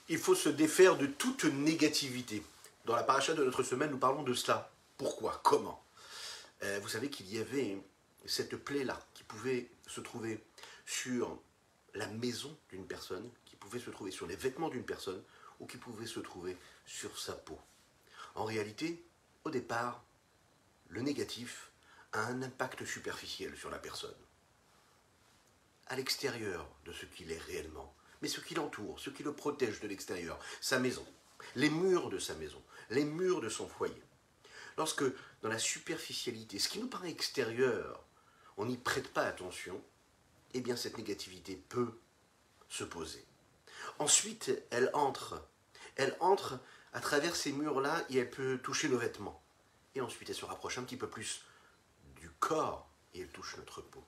Il faut se défaire de toute négativité. Dans la paracha de notre semaine, nous parlons de cela. Pourquoi? Comment? Vous savez qu'il y avait cette plaie-là qui pouvait se trouver sur la maison d'une personne, qui pouvait se trouver sur les vêtements d'une personne, ou qui pouvait se trouver sur sa peau. En réalité, au départ, le négatif a un impact superficiel sur la personne, à l'extérieur de ce qu'il est réellement, mais ce qui l'entoure, ce qui le protège de l'extérieur, sa maison, les murs de sa maison, les murs de son foyer. Lorsque, dans la superficialité, ce qui nous paraît extérieur, on n'y prête pas attention, eh bien cette négativité peut se poser. Ensuite, elle entre à travers ces murs-là et elle peut toucher nos vêtements. Et ensuite, elle se rapproche un petit peu plus du corps et elle touche notre peau.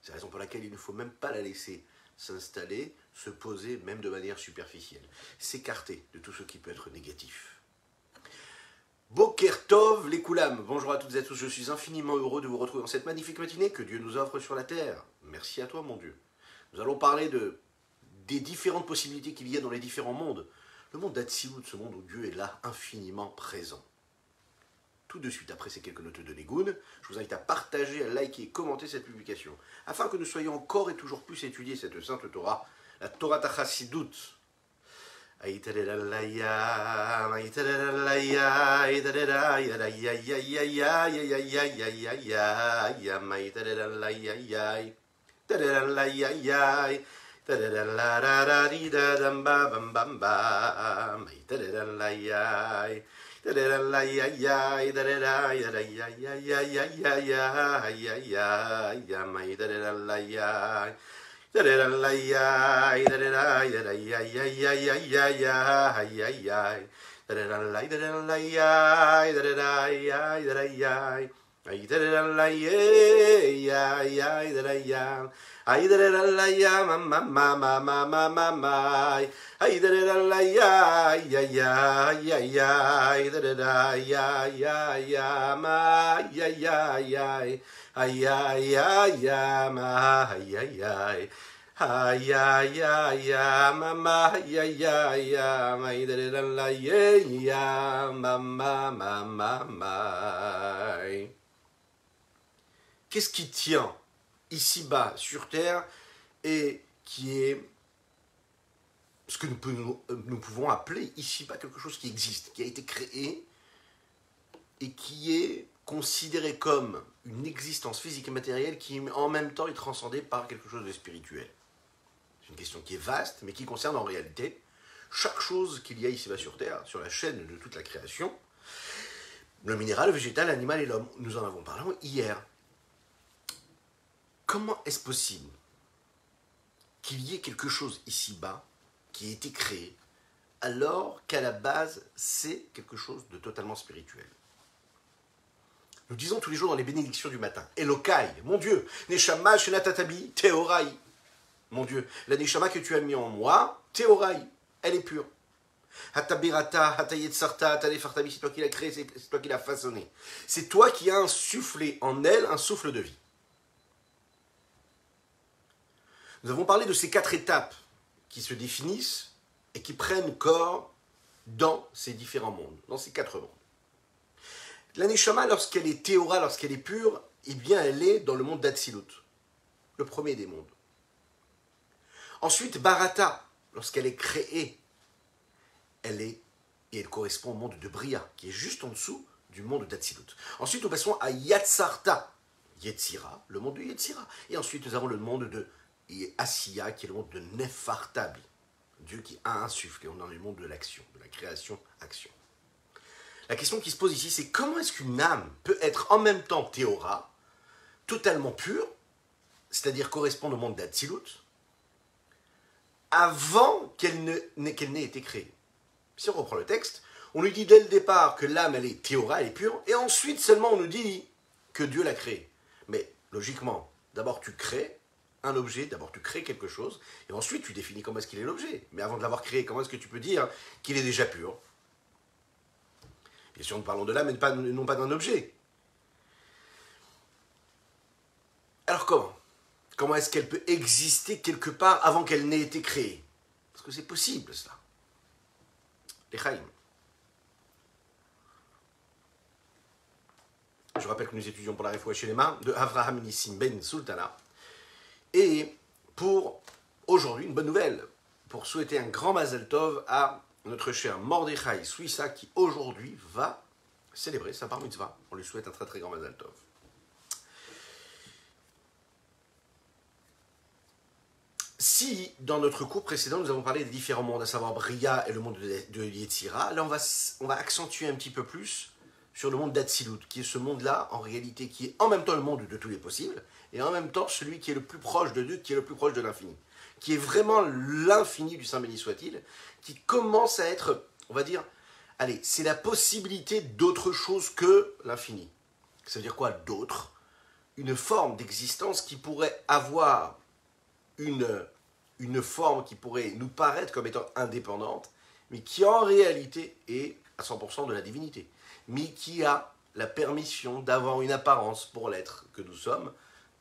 C'est la raison pour laquelle il ne faut même pas la laisser s'installer, se poser, même de manière superficielle. S'écarter de tout ce qui peut être négatif. Boker Tov les Koulam. Bonjour à toutes et à tous, je suis infiniment heureux de vous retrouver dans cette magnifique matinée que Dieu nous offre sur la terre. Merci à toi mon Dieu. Nous allons parler des différentes possibilités qu'il y a dans les différents mondes. Le monde d'Atsilut, ce monde où Dieu est là, infiniment présent. Tout de suite, après ces quelques notes de Négoun, je vous invite à partager, à liker et commenter cette publication, afin que nous soyons encore et toujours plus étudier cette sainte Torah, la Torah Tachassidut. Qu'est-ce qui tient ici-bas sur Terre et qui est ce que nous pouvons appeler ici-bas quelque chose qui existe, qui a été créé et qui est considéré comme une existence physique et matérielle qui en même temps est transcendée par quelque chose de spirituel. C'est une question qui est vaste, mais qui concerne en réalité chaque chose qu'il y a ici-bas sur Terre, sur la chaîne de toute la création, le minéral, le végétal, l'animal et l'homme. Nous en avons parlé hier. Comment est-ce possible qu'il y ait quelque chose ici-bas qui a été créé alors qu'à la base c'est quelque chose de totalement spirituel? Nous disons tous les jours dans les bénédictions du matin, Elokai, mon Dieu, Neshama Shenatatabi, Teorai, mon Dieu, la Neshama que tu as mis en moi, Teorai, elle est pure. Hatabirata, Hatayetzarta, Hatanefartabi, c'est toi qui l'as créée, c'est toi qui l'as façonnée. C'est toi qui as insufflé en elle un souffle de vie. Nous avons parlé de ces 4 étapes qui se définissent et qui prennent corps dans ces différents mondes, dans ces 4 mondes. La Neshama, lorsqu'elle est théora, lorsqu'elle est pure, eh bien elle est dans le monde d'Atsilut, le premier des mondes. Ensuite, Barata, lorsqu'elle est créée, elle correspond au monde de Bria, qui est juste en dessous du monde d'Atsilut. Ensuite, nous passons à Yatsarta, Yetzira, le monde de Yetzira. Et ensuite, nous avons le monde de Asiya, qui est le monde de Nefartabi, Dieu qui a insufflé. On est dans le monde de l'action, de la création-action. La question qui se pose ici, c'est comment est-ce qu'une âme peut être en même temps théora, totalement pure, c'est-à-dire correspondre au monde d'Atsilut, avant qu'elle n'ait été créée. Si on reprend le texte, on lui dit dès le départ que l'âme, elle est théora, elle est pure, et ensuite seulement on nous dit que Dieu l'a créée. Mais logiquement, d'abord tu crées un objet, d'abord tu crées quelque chose, et ensuite tu définis comment est-ce qu'il est l'objet. Mais avant de l'avoir créé, comment est-ce que tu peux dire qu'il est déjà pur? Bien sûr, nous parlons de l'âme, mais non pas d'un objet. Alors comment? Comment est-ce qu'elle peut exister quelque part avant qu'elle n'ait été créée? Parce que c'est possible, cela. Lechaim. Je rappelle que nous étudions pour la Refoua Shelema de Avraham Nissim Ben Sultana. Et pour aujourd'hui, une bonne nouvelle, pour souhaiter un grand Mazel Tov à notre cher Mordechai Suissa qui aujourd'hui va célébrer sa bar mitzvah. On lui souhaite un très très grand Mazel Tov. Si dans notre cours précédent nous avons parlé des différents mondes, à savoir Bria et le monde de Yetzira, là on va accentuer un petit peu plus sur le monde d'Atsilut, qui est ce monde-là, en réalité, qui est en même temps le monde de tous les possibles, et en même temps celui qui est le plus proche de Dieu, qui est le plus proche de l'infini, qui est vraiment l'infini du Saint béni soit-il, qui commence à être, on va dire, allez, c'est la possibilité d'autre chose que l'infini. Ça veut dire quoi d'autre? Une forme d'existence qui pourrait avoir une forme qui pourrait nous paraître comme étant indépendante, mais qui en réalité est à 100% de la divinité, mais qui a la permission d'avoir une apparence pour l'être que nous sommes,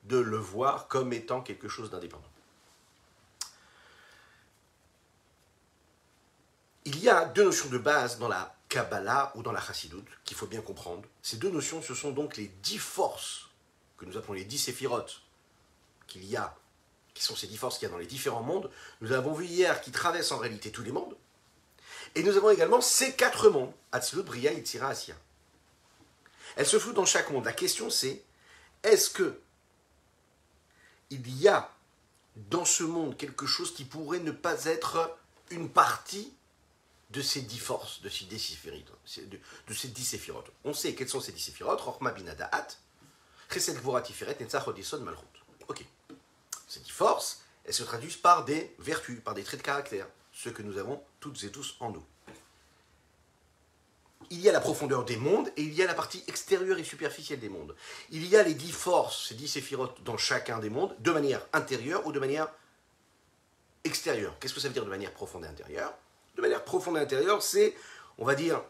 de le voir comme étant quelque chose d'indépendant. Il y a deux notions de base dans la Kabbalah ou dans la Chassidut qu'il faut bien comprendre. Ces deux notions, ce sont donc les 10 forces que nous appelons les 10 séphirotes qu'il y a, qui sont ces 10 forces qu'il y a dans les différents mondes. Nous avons vu hier qui traversent en réalité tous les mondes. Et nous avons également ces 4 mondes, Atsilut, Bria, Yetzira, Asiya. Elles se floutent dans chaque monde. La question c'est, est-ce que il y a dans ce monde quelque chose qui pourrait ne pas être une partie de ces 10 forces, de ces 10 séphirotes? On sait quels sont ces 10 séphirotes, Chochma, Bina, Da'at, Chesed, Gvura, Tiferet, Netzach, Hod, Yesod, Malchut. Ok. Ces 10 forces, elles se traduisent par des vertus, par des traits de caractère, ceux que nous avons toutes et tous en nous. Il y a la profondeur des mondes et il y a la partie extérieure et superficielle des mondes. Il y a les 10 forces, ces 10 séphirotes dans chacun des mondes, de manière intérieure ou de manière extérieure. Qu'est-ce que ça veut dire de manière profonde et intérieure? De manière profonde et intérieure, c'est, on va dire,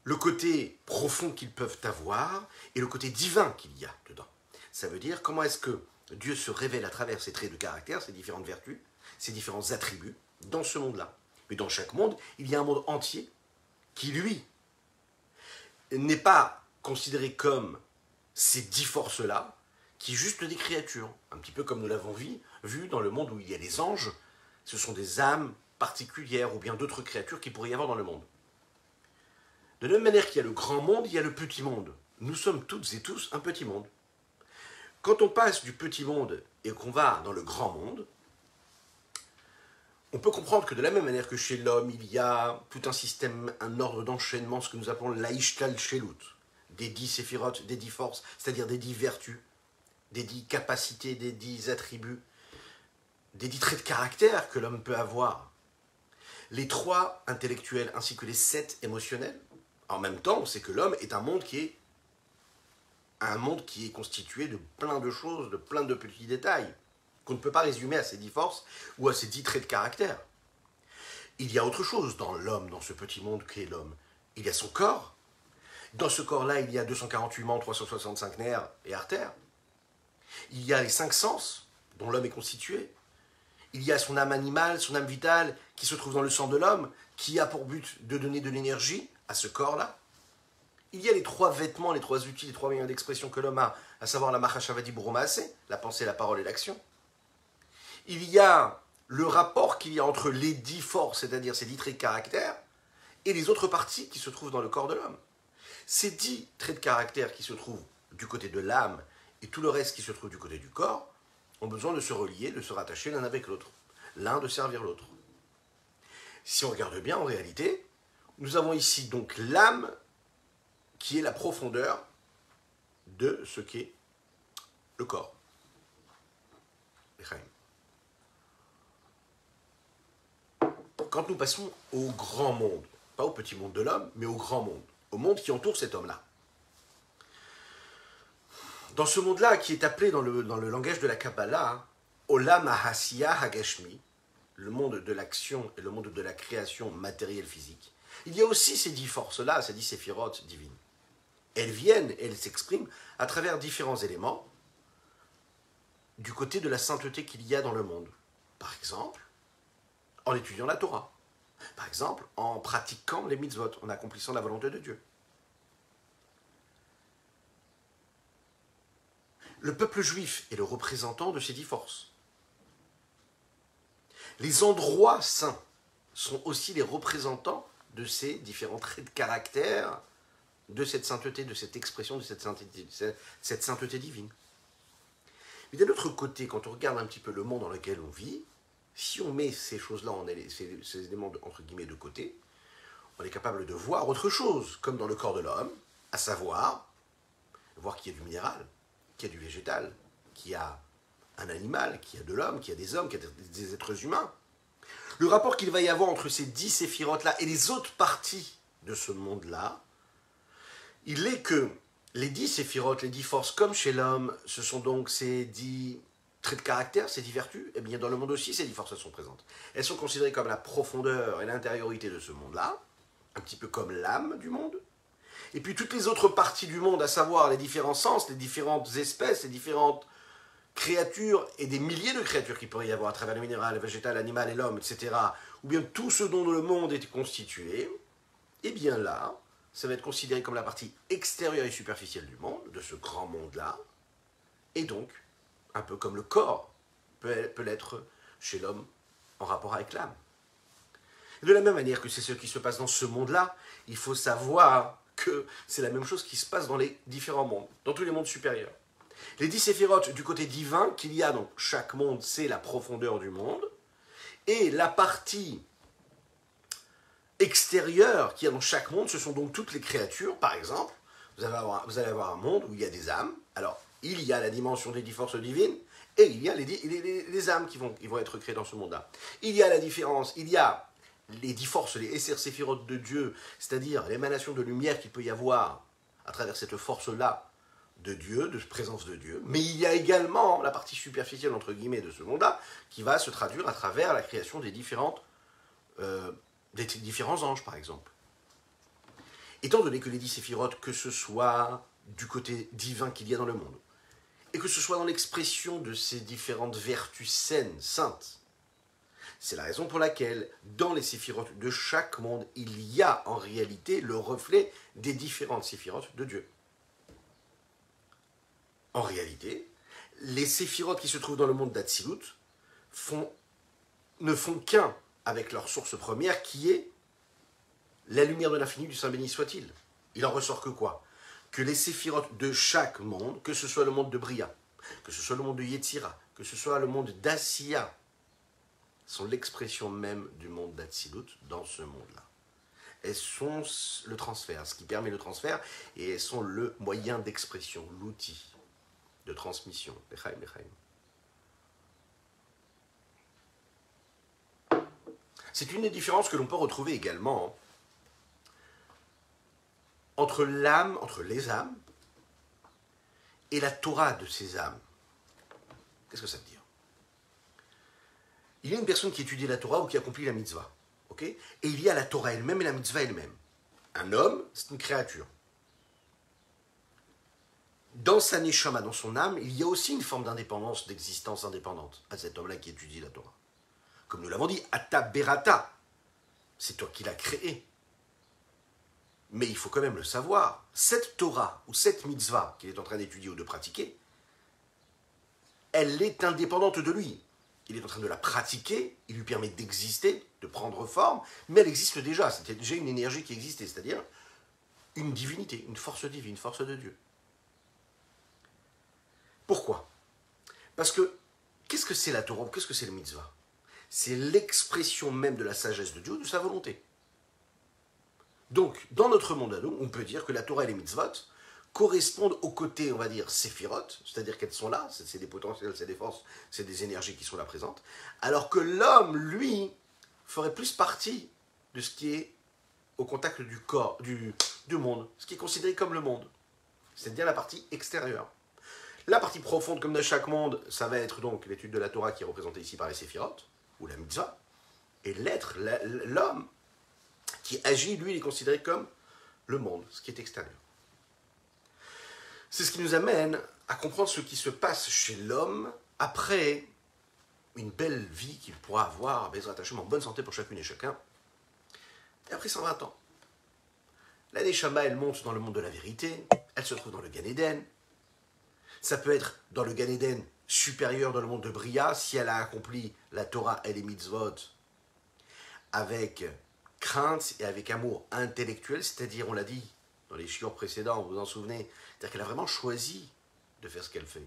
le côté profond qu'ils peuvent avoir et le côté divin qu'il y a dedans. Ça veut dire comment est-ce que Dieu se révèle à travers ses traits de caractère, ses différentes vertus, ses différents attributs dans ce monde-là. Mais dans chaque monde, il y a un monde entier qui, lui, n'est pas considéré comme ces 10 forces-là, qui est juste des créatures. Un petit peu comme nous l'avons vu dans le monde où il y a les anges, ce sont des âmes particulières ou bien d'autres créatures qu'il pourrait y avoir dans le monde. De la même manière qu'il y a le grand monde, il y a le petit monde. Nous sommes toutes et tous un petit monde. Quand on passe du petit monde et qu'on va dans le grand monde, on peut comprendre que de la même manière que chez l'homme, il y a tout un système, un ordre d'enchaînement, ce que nous appelons l'Aishtal Shelut, des 10 séphirotes, des 10 forces, c'est-à-dire des 10 vertus, des 10 capacités, des 10 attributs, des 10 traits de caractère que l'homme peut avoir. Les 3 intellectuels ainsi que les 7 émotionnels. En même temps, on sait que l'homme est un monde qui est constitué de plein de choses, de plein de petits détails, qu'on ne peut pas résumer à ces 10 forces ou à ces 10 traits de caractère. Il y a autre chose dans l'homme, dans ce petit monde qu'est l'homme. Il y a son corps. Dans ce corps-là, il y a 248 membres, 365 nerfs et artères. Il y a les 5 sens dont l'homme est constitué. Il y a son âme animale, son âme vitale qui se trouve dans le sang de l'homme, qui a pour but de donner de l'énergie à ce corps-là. Il y a les 3 vêtements, les 3 outils, les 3 moyens d'expression que l'homme a, à savoir la Machashavadi Burumaase, la pensée, la parole et l'action. Il y a le rapport qu'il y a entre les 10 forces, c'est-à-dire ces 10 traits de caractère, et les autres parties qui se trouvent dans le corps de l'homme. Ces 10 traits de caractère qui se trouvent du côté de l'âme et tout le reste qui se trouve du côté du corps ont besoin de se relier, de se rattacher l'un avec l'autre, l'un de servir l'autre. Si on regarde bien, en réalité, nous avons ici donc l'âme qui est la profondeur de ce qu'est le corps. Quand nous passons au grand monde, pas au petit monde de l'homme, mais au grand monde, au monde qui entoure cet homme-là. Dans ce monde-là, qui est appelé dans le langage de la Kabbalah, Olam HaHasiya HaGashmi, le monde de l'action et le monde de la création matérielle physique, il y a aussi ces 10 forces-là, ces 10 séphirotes divines. Elles viennent, elles s'expriment à travers différents éléments du côté de la sainteté qu'il y a dans le monde. Par exemple, en étudiant la Torah. Par exemple, en pratiquant les mitzvot, en accomplissant la volonté de Dieu. Le peuple juif est le représentant de ces 10 forces. Les endroits saints sont aussi les représentants de ces différents traits de caractère, de cette sainteté, de cette expression, de cette sainteté divine. Mais d'un autre côté, quand on regarde un petit peu le monde dans lequel on vit, si on met ces choses-là, ces éléments entre guillemets de côté, on est capable de voir autre chose, comme dans le corps de l'homme, à savoir, voir qu'il y a du minéral, qu'il y a du végétal, qu'il y a un animal, qu'il y a de l'homme, qu'il y a des hommes, qu'il y a des êtres humains. Le rapport qu'il va y avoir entre ces 10 séphirotes-là et les autres parties de ce monde-là, il est que les 10 séphirotes, les 10 forces, comme chez l'homme, ce sont donc ces 10 traits de caractère, ces 10 vertus, et bien dans le monde aussi, ces 10 forces sont présentes. Elles sont considérées comme la profondeur et l'intériorité de ce monde-là, un petit peu comme l'âme du monde. Et puis toutes les autres parties du monde, à savoir les différents sens, les différentes espèces, les différentes créatures et des milliers de créatures qu'il pourrait y avoir à travers le minéral, le végétal, l'animal et l'homme, etc., ou bien tout ce dont le monde est constitué, et bien là, ça va être considéré comme la partie extérieure et superficielle du monde, de ce grand monde-là, et donc, un peu comme le corps peut l'être chez l'homme en rapport avec l'âme. De la même manière que c'est ce qui se passe dans ce monde-là, il faut savoir que c'est la même chose qui se passe dans les différents mondes, dans tous les mondes supérieurs. Les 10 séphirotes du côté divin qu'il y a dans chaque monde, c'est la profondeur du monde, et la partie extérieure qu'il y a dans chaque monde, ce sont donc toutes les créatures. Par exemple, vous allez avoir un monde où il y a des âmes. Alors, il y a la dimension des 10 forces divines, et il y a les âmes qui vont être créées dans ce monde-là. Il y a la différence, il y a les 10 forces, les Esser séphirotes de Dieu, c'est-à-dire l'émanation de lumière qu'il peut y avoir à travers cette force-là de Dieu, de présence de Dieu. Mais il y a également la partie superficielle, entre guillemets, de ce monde-là, qui va se traduire à travers la création des différents anges, par exemple. Étant donné que les 10 séphirotes, que ce soit du côté divin qu'il y a dans le monde, et que ce soit dans l'expression de ces différentes vertus saines, saintes, c'est la raison pour laquelle, dans les séphirotes de chaque monde, il y a en réalité le reflet des différentes séphirotes de Dieu. En réalité, les séphirotes qui se trouvent dans le monde d'Atsilut ne font qu'un avec leur source première, qui est la lumière de l'infini du Saint béni soit-il. Il en ressort que quoi? Que les séphirotes de chaque monde, que ce soit le monde de Bria, que ce soit le monde de Yetzira, que ce soit le monde d'Asiya, sont l'expression même du monde d'Atsilut dans ce monde-là. Elles sont le transfert, ce qui permet le transfert, et elles sont le moyen d'expression, l'outil de transmission. Lechaim, lechaim. C'est une des différences que l'on peut retrouver également entre l'âme, entre les âmes, et la Torah de ces âmes. Qu'est-ce que ça veut dire? Il y a une personne qui étudie la Torah ou qui accomplit la mitzvah. Okay? Et il y a la Torah elle-même et la mitzvah elle-même. Un homme, c'est une créature. Dans sa neshama, dans son âme, il y a aussi une forme d'indépendance, d'existence indépendante à cet homme-là qui étudie la Torah. Comme nous l'avons dit, Ata Berata, c'est toi qui l'as créé. Mais il faut quand même le savoir, cette Torah ou cette mitzvah qu'il est en train d'étudier ou de pratiquer, elle est indépendante de lui. Il est en train de la pratiquer, il lui permet d'exister, de prendre forme, mais elle existe déjà, c'était déjà une énergie qui existait, c'est-à-dire une divinité, une force divine, une force de Dieu. Pourquoi? Parce que, qu'est-ce que c'est la Torah, qu'est-ce que c'est le mitzvah? C'est l'expression même de la sagesse de Dieu, de sa volonté. Donc, dans notre monde à nous, on peut dire que la Torah et les mitzvot correspondent au côté, on va dire, séphirotes, c'est-à-dire qu'elles sont là, c'est des potentiels, c'est des forces, c'est des énergies qui sont là présentes, alors que l'homme, lui, ferait plus partie de ce qui est au contact du corps, du monde, ce qui est considéré comme le monde, c'est-à-dire la partie extérieure. La partie profonde, comme dans chaque monde, ça va être donc l'étude de la Torah qui est représentée ici par les séphirotes, ou la mitzvah, et l'être, l'homme, qui agit, lui, il est considéré comme le monde, ce qui est extérieur. C'est ce qui nous amène à comprendre ce qui se passe chez l'homme après une belle vie qu'il pourra avoir, Bezrat Hashem, en bonne santé pour chacune et chacun, Et après 120 ans, la Neshama, elle monte dans le monde de la vérité, elle se trouve dans le Gan Eden. Ça peut être dans le Gan Eden supérieur dans le monde de Bria, si elle a accompli la Torah et les mitzvot avec crainte et avec amour intellectuel, c'est-à-dire, on l'a dit dans les shiurs précédents, vous vous en souvenez, c'est-à-dire qu'elle a vraiment choisi de faire ce qu'elle fait.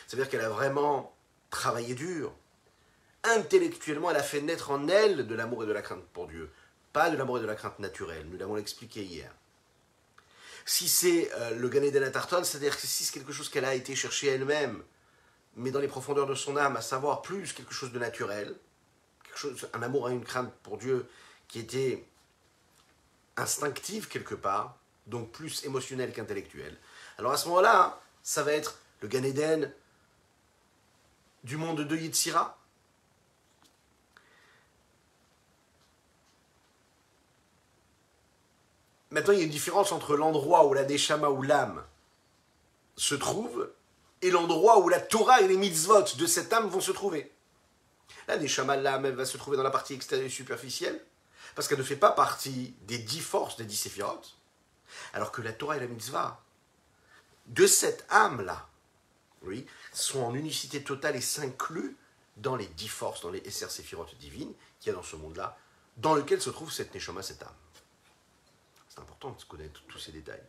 C'est-à-dire qu'elle a vraiment travaillé dur. Intellectuellement, elle a fait naître en elle de l'amour et de la crainte pour Dieu. Pas de l'amour et de la crainte naturelle, nous l'avons expliqué hier. Si c'est le Gan Eden Atarton, c'est-à-dire que si c'est quelque chose qu'elle a été chercher elle-même, mais dans les profondeurs de son âme, à savoir plus quelque chose de naturel, un amour et une crainte pour Dieu qui était instinctif quelque part, donc plus émotionnel qu'intellectuel. Alors à ce moment-là, ça va être le Gan Eden du monde de Yetzira. Maintenant, il y a une différence entre l'endroit où la Neshama ou l'âme se trouve et l'endroit où la Torah et les mitzvot de cette âme vont se trouver. La Neshama, l'âme, elle va se trouver dans la partie extérieure et superficielle, parce qu'elle ne fait pas partie des 10 forces, des 10 séphirotes, alors que la Torah et la mitzvah de cette âme-là, oui, sont en unicité totale et s'incluent dans les 10 forces, dans les Esser séphirotes divines qu'il y a dans ce monde-là, dans lequel se trouve cette Neshama, cette âme. C'est important de connaître tous ces détails.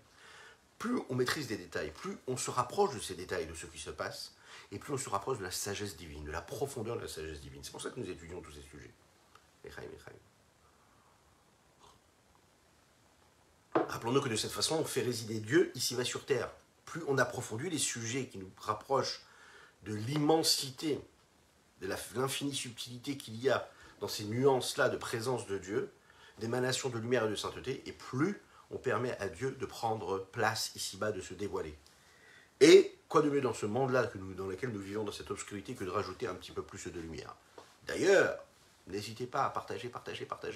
Plus on maîtrise des détails, plus on se rapproche de ces détails, de ce qui se passe, et plus on se rapproche de la sagesse divine, de la profondeur de la sagesse divine. C'est pour ça que nous étudions tous ces sujets. Rappelons-nous que de cette façon, on fait résider Dieu ici-bas sur terre. Plus on approfondit les sujets qui nous rapprochent de l'immensité, de l'infinie subtilité qu'il y a dans ces nuances-là de présence de Dieu, d'émanation de lumière et de sainteté, et plus on permet à Dieu de prendre place ici-bas, de se dévoiler. Et quoi de mieux dans ce monde-là dans lequel nous vivons dans cette obscurité que de rajouter un petit peu plus de lumière. D'ailleurs, n'hésitez pas à partager,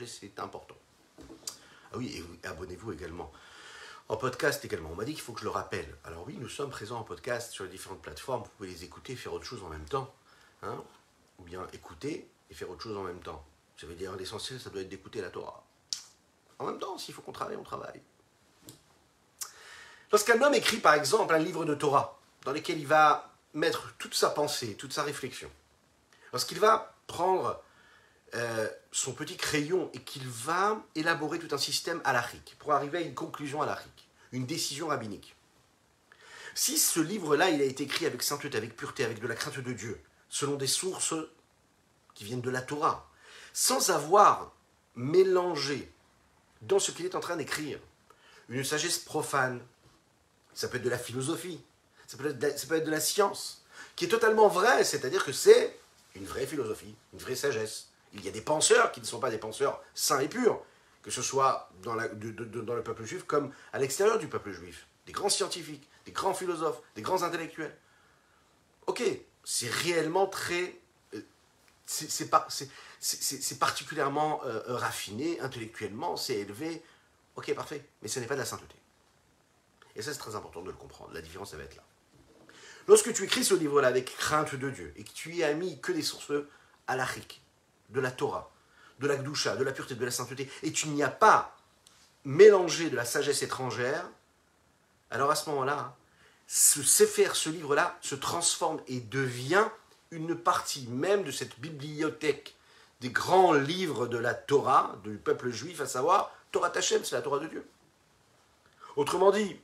c'est important. Ah oui, et abonnez-vous également. En podcast également, on m'a dit qu'il faut que je le rappelle. Alors oui, nous sommes présents en podcast sur les différentes plateformes, vous pouvez les écouter et faire autre chose en même temps. Hein, ou bien écouter et faire autre chose en même temps. Ça veut dire l'essentiel, ça doit être d'écouter la Torah. En même temps, s'il faut qu'on travaille, on travaille. Lorsqu'un homme écrit par exemple un livre de Torah, dans lequel il va mettre toute sa pensée, toute sa réflexion, lorsqu'il va prendre son petit crayon et qu'il va élaborer tout un système halachique pour arriver à une conclusion halachique, une décision rabbinique. Si ce livre-là, il a été écrit avec sainteté, avec pureté, avec de la crainte de Dieu, selon des sources qui viennent de la Torah, sans avoir mélangé dans ce qu'il est en train d'écrire une sagesse profane, ça peut être de la philosophie, ça peut être de la science, qui est totalement vraie, c'est-à-dire que c'est une vraie philosophie, une vraie sagesse. Il y a des penseurs qui ne sont pas des penseurs saints et purs, que ce soit dans le peuple juif comme à l'extérieur du peuple juif. Des grands scientifiques, des grands philosophes, des grands intellectuels. Ok, c'est réellement très... C'est particulièrement raffiné, intellectuellement, c'est élevé. Ok, parfait, mais ce n'est pas de la sainteté. Et ça, c'est très important de le comprendre. La différence, ça va être là. Lorsque tu écris ce livre-là avec crainte de Dieu, et que tu y as mis que des sources halachiques, de la Torah, de la Gdusha, de la pureté, de la sainteté, et tu n'y as pas mélangé de la sagesse étrangère, alors à ce moment-là, ce livre-là se transforme et devient une partie même de cette bibliothèque des grands livres de la Torah, du peuple juif, à savoir Torah Tachem, c'est la Torah de Dieu. Autrement dit,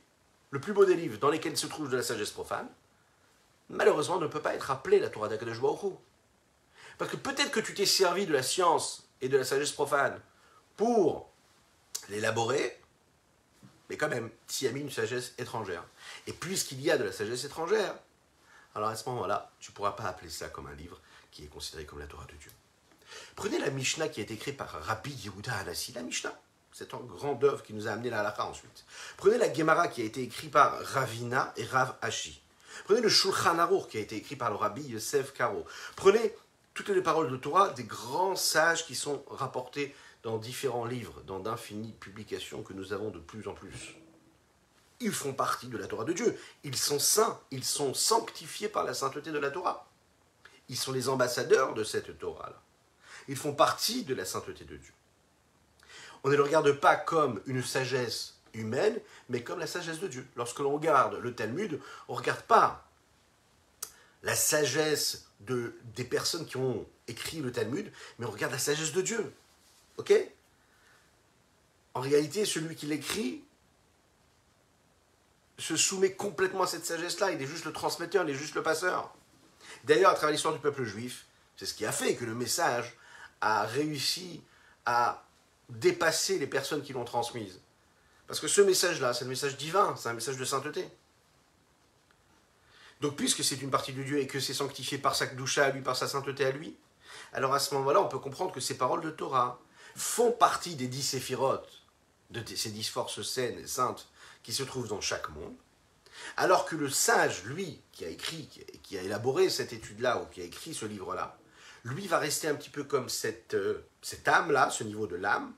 le plus beau des livres dans lesquels se trouve de la sagesse profane, malheureusement ne peut pas être appelé la Torah d'Akadosh Baruch Hu. Parce que peut-être que tu t'es servi de la science et de la sagesse profane pour l'élaborer, mais quand même, tu y as mis une sagesse étrangère. Et puisqu'il y a de la sagesse étrangère, alors à ce moment-là, tu ne pourras pas appeler ça comme un livre qui est considéré comme la Torah de Dieu. Prenez la Mishnah qui a été écrite par Rabbi Yehuda Hanassi, la Mishnah. C'est un grand œuvre qui nous a amené la halakha ensuite. Prenez la Gemara qui a été écrite par Ravina et Rav Ashi. Prenez le Shulchan Aruch qui a été écrit par le Rabbi Yosef Karo. Prenez toutes les paroles de Torah des grands sages qui sont rapportés dans différents livres, dans d'infinies publications que nous avons de plus en plus. Ils font partie de la Torah de Dieu. Ils sont saints, ils sont sanctifiés par la sainteté de la Torah. Ils sont les ambassadeurs de cette Torah-là. Ils font partie de la sainteté de Dieu. On ne le regarde pas comme une sagesse humaine, mais comme la sagesse de Dieu. Lorsque l'on regarde le Talmud, on ne regarde pas la sagesse des personnes qui ont écrit le Talmud, mais on regarde la sagesse de Dieu. Ok? En réalité, celui qui l'écrit se soumet complètement à cette sagesse-là. Il est juste le transmetteur, il est juste le passeur. D'ailleurs, à travers l'histoire du peuple juif, c'est ce qui a fait que le message a réussi à dépasser les personnes qui l'ont transmise. Parce que ce message-là, c'est le message divin, c'est un message de sainteté. Donc, puisque c'est une partie de Dieu et que c'est sanctifié par sa kdusha à lui, par sa sainteté à lui, alors à ce moment-là, on peut comprendre que ces paroles de Torah font partie des 10 séphirotes, de ces 10 forces saines et saintes qui se trouvent dans chaque monde, alors que le sage, lui, qui a écrit, qui a élaboré cette étude-là, ou qui a écrit ce livre-là, lui va rester un petit peu comme cette âme-là, ce niveau de l'âme,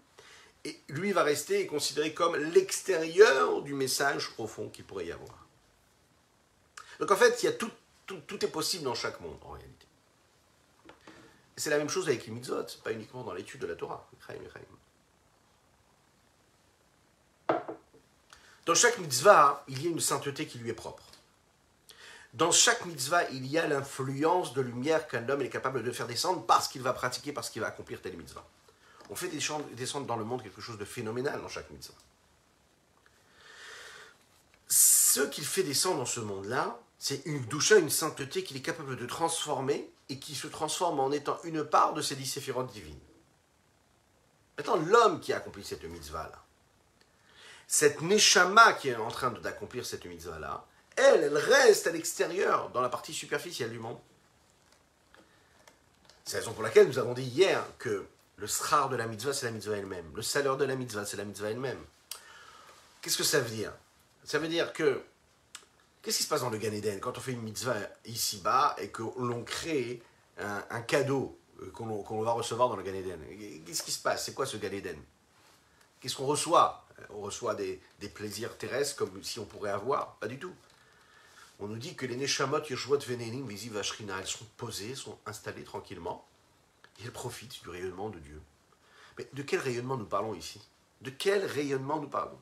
et lui va rester considéré comme l'extérieur du message profond qu'il pourrait y avoir. Donc en fait, il y a tout est possible dans chaque monde, en réalité. Et c'est la même chose avec les mitzvot, pas uniquement dans l'étude de la Torah. Dans chaque mitzvah, il y a une sainteté qui lui est propre. Dans chaque mitzvah, il y a l'influence de lumière qu'un homme est capable de faire descendre parce qu'il va pratiquer, parce qu'il va accomplir telle mitzvah. On fait descendre dans le monde quelque chose de phénoménal dans chaque mitzvah. Ce qu'il fait descendre dans ce monde-là, c'est une doucha, une sainteté qu'il est capable de transformer et qui se transforme en étant une part de ces 10 séphirotes divines. Maintenant, l'homme qui a accompli cette mitzvah-là, cette neshama qui est en train d'accomplir cette mitzvah-là, elle reste à l'extérieur, dans la partie superficielle du monde. C'est la raison pour laquelle nous avons dit hier que le schar de la mitzvah, c'est la mitzvah elle-même. Le salaire de la mitzvah, c'est la mitzvah elle-même. Qu'est-ce que ça veut dire? Ça veut dire que, qu'est-ce qui se passe dans le Gan Eden quand on fait une mitzvah ici-bas et que l'on crée un cadeau qu'on va recevoir dans le Gan Eden? Qu'est-ce qui se passe? C'est quoi ce Gan Eden? Qu'est-ce qu'on reçoit? On reçoit des plaisirs terrestres comme si on pourrait avoir? Pas du tout. On nous dit que les Neshamot, Yeshua, Venenim, Viziv, Ashrina, elles sont posées, sont installées tranquillement, et elles profitent du rayonnement de Dieu. Mais de quel rayonnement nous parlons ici? De quel rayonnement nous parlons?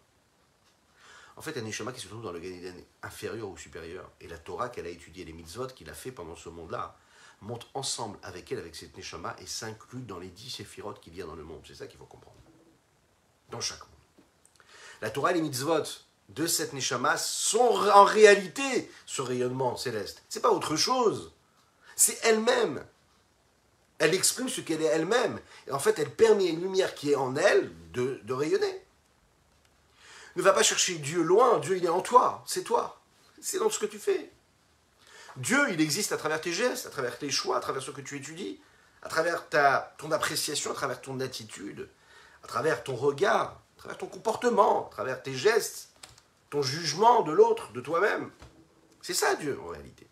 En fait, un Neshama qui se trouve dans le Gan Eden inférieur ou supérieur, et la Torah qu'elle a étudiée, les mitzvot qu'il a fait pendant ce monde-là, montent ensemble avec elle, avec cette Neshama, et s'incluent dans les 10 séphirotes qu'il y a dans le monde. C'est ça qu'il faut comprendre. Dans chaque monde. La Torah et les mitzvot de cette Neshama sont en réalité ce rayonnement céleste. C'est pas autre chose. C'est elle-même. Elle exprime ce qu'elle est elle-même. Et en fait, elle permet à une lumière qui est en elle de rayonner. Ne va pas chercher Dieu loin. Dieu, il est en toi. C'est toi. C'est dans ce que tu fais. Dieu, il existe à travers tes gestes, à travers tes choix, à travers ce que tu étudies, à travers ton appréciation, à travers ton attitude, à travers ton regard, à travers ton comportement, à travers tes gestes, ton jugement de l'autre, de toi-même. C'est ça Dieu en réalité.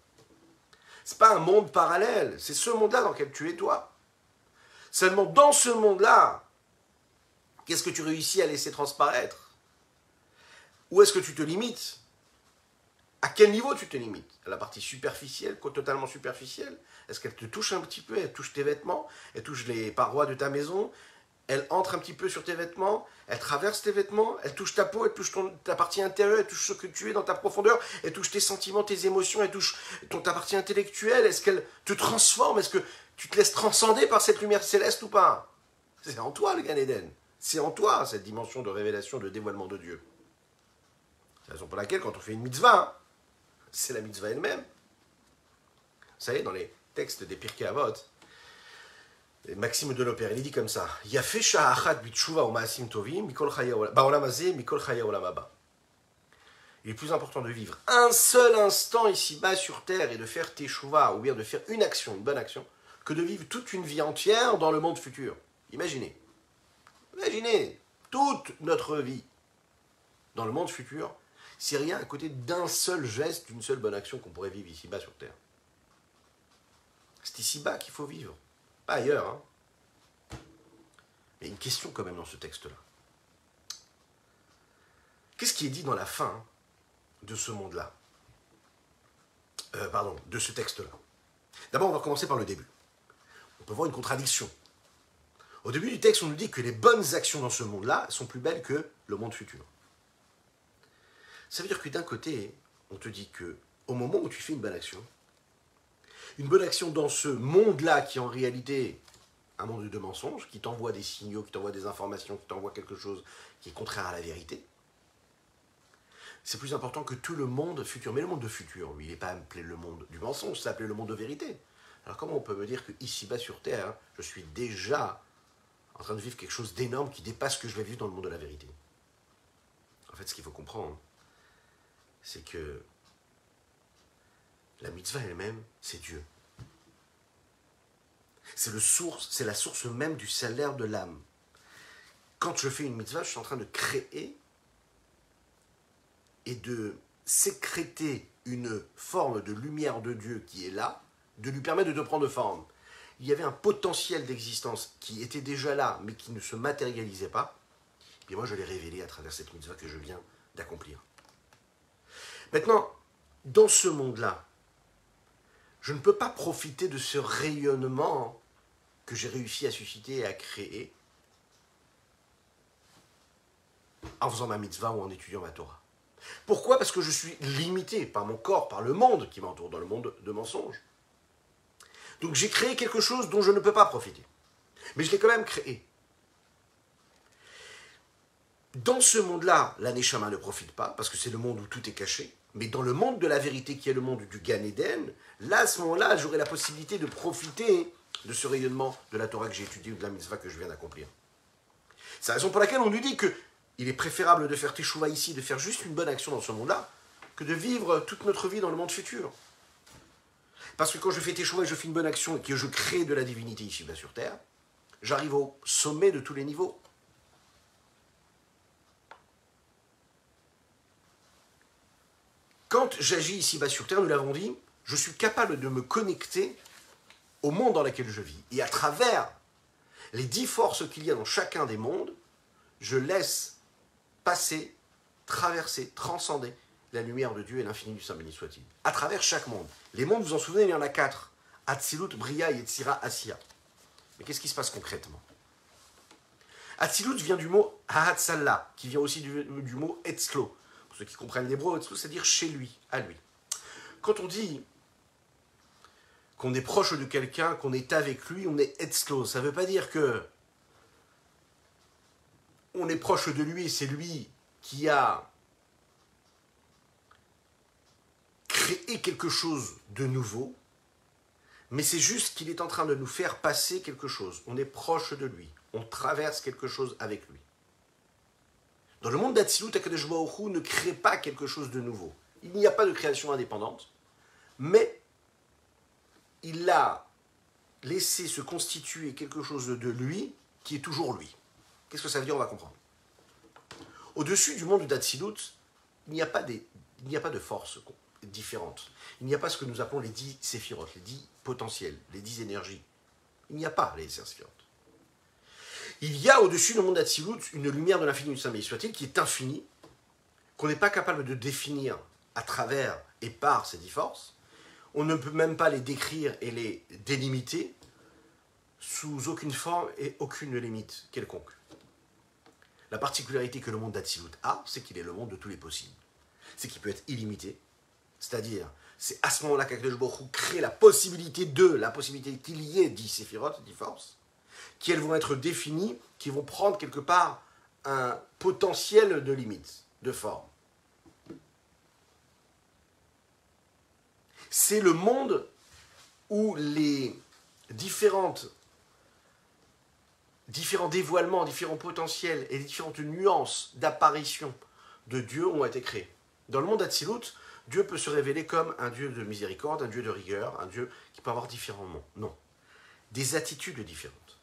C'est pas un monde parallèle, c'est ce monde-là dans lequel tu es toi. Seulement dans ce monde-là, qu'est-ce que tu réussis à laisser transparaître? Où est-ce que tu te limites? À quel niveau tu te limites? À la partie superficielle, totalement superficielle? Est-ce qu'elle te touche un petit peu? Elle touche tes vêtements? Elle touche les parois de ta maison? Elle entre un petit peu sur tes vêtements, elle traverse tes vêtements, elle touche ta peau, elle touche ta partie intérieure, elle touche ce que tu es dans ta profondeur, elle touche tes sentiments, tes émotions, elle touche ta partie intellectuelle. Est-ce qu'elle te transforme? Est-ce que tu te laisses transcender par cette lumière céleste ou pas? C'est en toi le Gan Eden. C'est en toi cette dimension de révélation, de dévoilement de Dieu. C'est la raison pour laquelle quand on fait une mitzvah, c'est la mitzvah elle-même. Vous savez, dans les textes des Pirkei Avot, Maxime de l'Opère, il dit comme ça: Yafé sha'achat bitshuva ou ma'asim tovim mikol chaya ba'olam hazeh mikol chaya olam haba. Il est plus important de vivre un seul instant ici-bas sur terre et de faire teshuva, ou bien de faire une action, une bonne action, que de vivre toute une vie entière dans le monde futur. Imaginez toute notre vie dans le monde futur, c'est rien à côté d'un seul geste, d'une seule bonne action qu'on pourrait vivre ici-bas sur terre. C'est ici-bas qu'il faut vivre. Pas ailleurs, hein. Mais il y a une question quand même dans ce texte-là. Qu'est-ce qui est dit dans la fin de ce monde-là? De ce texte-là. D'abord, on va commencer par le début. On peut voir une contradiction. Au début du texte, on nous dit que les bonnes actions dans ce monde-là sont plus belles que le monde futur. Ça veut dire que d'un côté, on te dit que au moment où tu fais une bonne action dans ce monde-là qui est en réalité un monde de mensonges, qui t'envoie des signaux, qui t'envoie des informations, qui t'envoie quelque chose qui est contraire à la vérité, c'est plus important que tout le monde futur. Mais le monde de futur, lui, il n'est pas appelé le monde du mensonge, c'est appelé le monde de vérité. Alors comment on peut me dire que ici-bas sur Terre, je suis déjà en train de vivre quelque chose d'énorme qui dépasse ce que je vais vivre dans le monde de la vérité? En fait, ce qu'il faut comprendre, c'est que la mitzvah elle-même, c'est Dieu. C'est la source même du salaire de l'âme. Quand je fais une mitzvah, je suis en train de créer et de sécréter une forme de lumière de Dieu qui est là, de lui permettre de prendre forme. Il y avait un potentiel d'existence qui était déjà là, mais qui ne se matérialisait pas. Et moi, je l'ai révélé à travers cette mitzvah que je viens d'accomplir. Maintenant, dans ce monde-là, je ne peux pas profiter de ce rayonnement que j'ai réussi à susciter et à créer en faisant ma mitzvah ou en étudiant ma Torah. Pourquoi? Parce que je suis limité par mon corps, par le monde qui m'entoure, dans le monde de mensonges. Donc j'ai créé quelque chose dont je ne peux pas profiter. Mais je l'ai quand même créé. Dans ce monde-là, la Neshama ne profite pas, parce que c'est le monde où tout est caché. Mais dans le monde de la vérité, qui est le monde du Gan Eden, là, à ce moment-là, j'aurai la possibilité de profiter de ce rayonnement de la Torah que j'ai étudié ou de la mitzvah que je viens d'accomplir. C'est la raison pour laquelle on nous dit qu'il est préférable de faire teshuva ici, de faire juste une bonne action dans ce monde-là, que de vivre toute notre vie dans le monde futur. Parce que quand je fais teshuva et je fais une bonne action et que je crée de la divinité ici, là sur Terre, j'arrive au sommet de tous les niveaux. Quand j'agis ici-bas sur Terre, nous l'avons dit, je suis capable de me connecter au monde dans lequel je vis. Et à travers les 10 forces qu'il y a dans chacun des mondes, je laisse passer, traverser, transcender la lumière de Dieu et l'infini du Saint béni soit-il. À travers chaque monde. Les mondes, vous en souvenez, il y en a 4. Atzilut, Bria, Yetzira, Asiya. Mais qu'est-ce qui se passe concrètement? Atzilut vient du mot Hahatzallah, qui vient aussi du mot Etzlo. Pour ceux qui comprennent l'hébreu, Etzlo, c'est-à-dire chez lui, à lui. Quand on dit qu'on est proche de quelqu'un, qu'on est avec lui, on est Etzlo. Ça ne veut pas dire que on est proche de lui et c'est lui qui a créé quelque chose de nouveau, mais c'est juste qu'il est en train de nous faire passer quelque chose. On est proche de lui, on traverse quelque chose avec lui. Dans le monde d'Atsilut, Akadosh Baruch Hu ne crée pas quelque chose de nouveau. Il n'y a pas de création indépendante, mais il a laissé se constituer quelque chose de lui qui est toujours lui. Qu'est-ce que ça veut dire? On va comprendre. Au-dessus du monde d'Atsilut, il n'y a pas de forces différentes. Il n'y a pas ce que nous appelons les 10 séphirotes, les 10 potentiels, les 10 énergies. Il n'y a pas les 10 séphirotes. Il y a au-dessus du monde d'Atsilut une lumière de l'infini du Saint béni soit-il qui est infinie, qu'on n'est pas capable de définir à travers et par ces 10 forces. On ne peut même pas les décrire et les délimiter sous aucune forme et aucune limite quelconque. La particularité que le monde d'Atsilut a, c'est qu'il est le monde de tous les possibles. C'est qu'il peut être illimité, c'est-à-dire, c'est à ce moment-là qu'Akadosh Baruch Hu crée la possibilité qu'il y ait 10 séphirotes, 10 forces, qui elles vont être définies, qui vont prendre quelque part un potentiel de limite, de forme. C'est le monde où les différents dévoilements, différents potentiels et différentes nuances d'apparition de Dieu ont été créés. Dans le monde d'Atsilut, Dieu peut se révéler comme un Dieu de miséricorde, un Dieu de rigueur, un Dieu qui peut avoir différents noms. Non. Des attitudes différentes.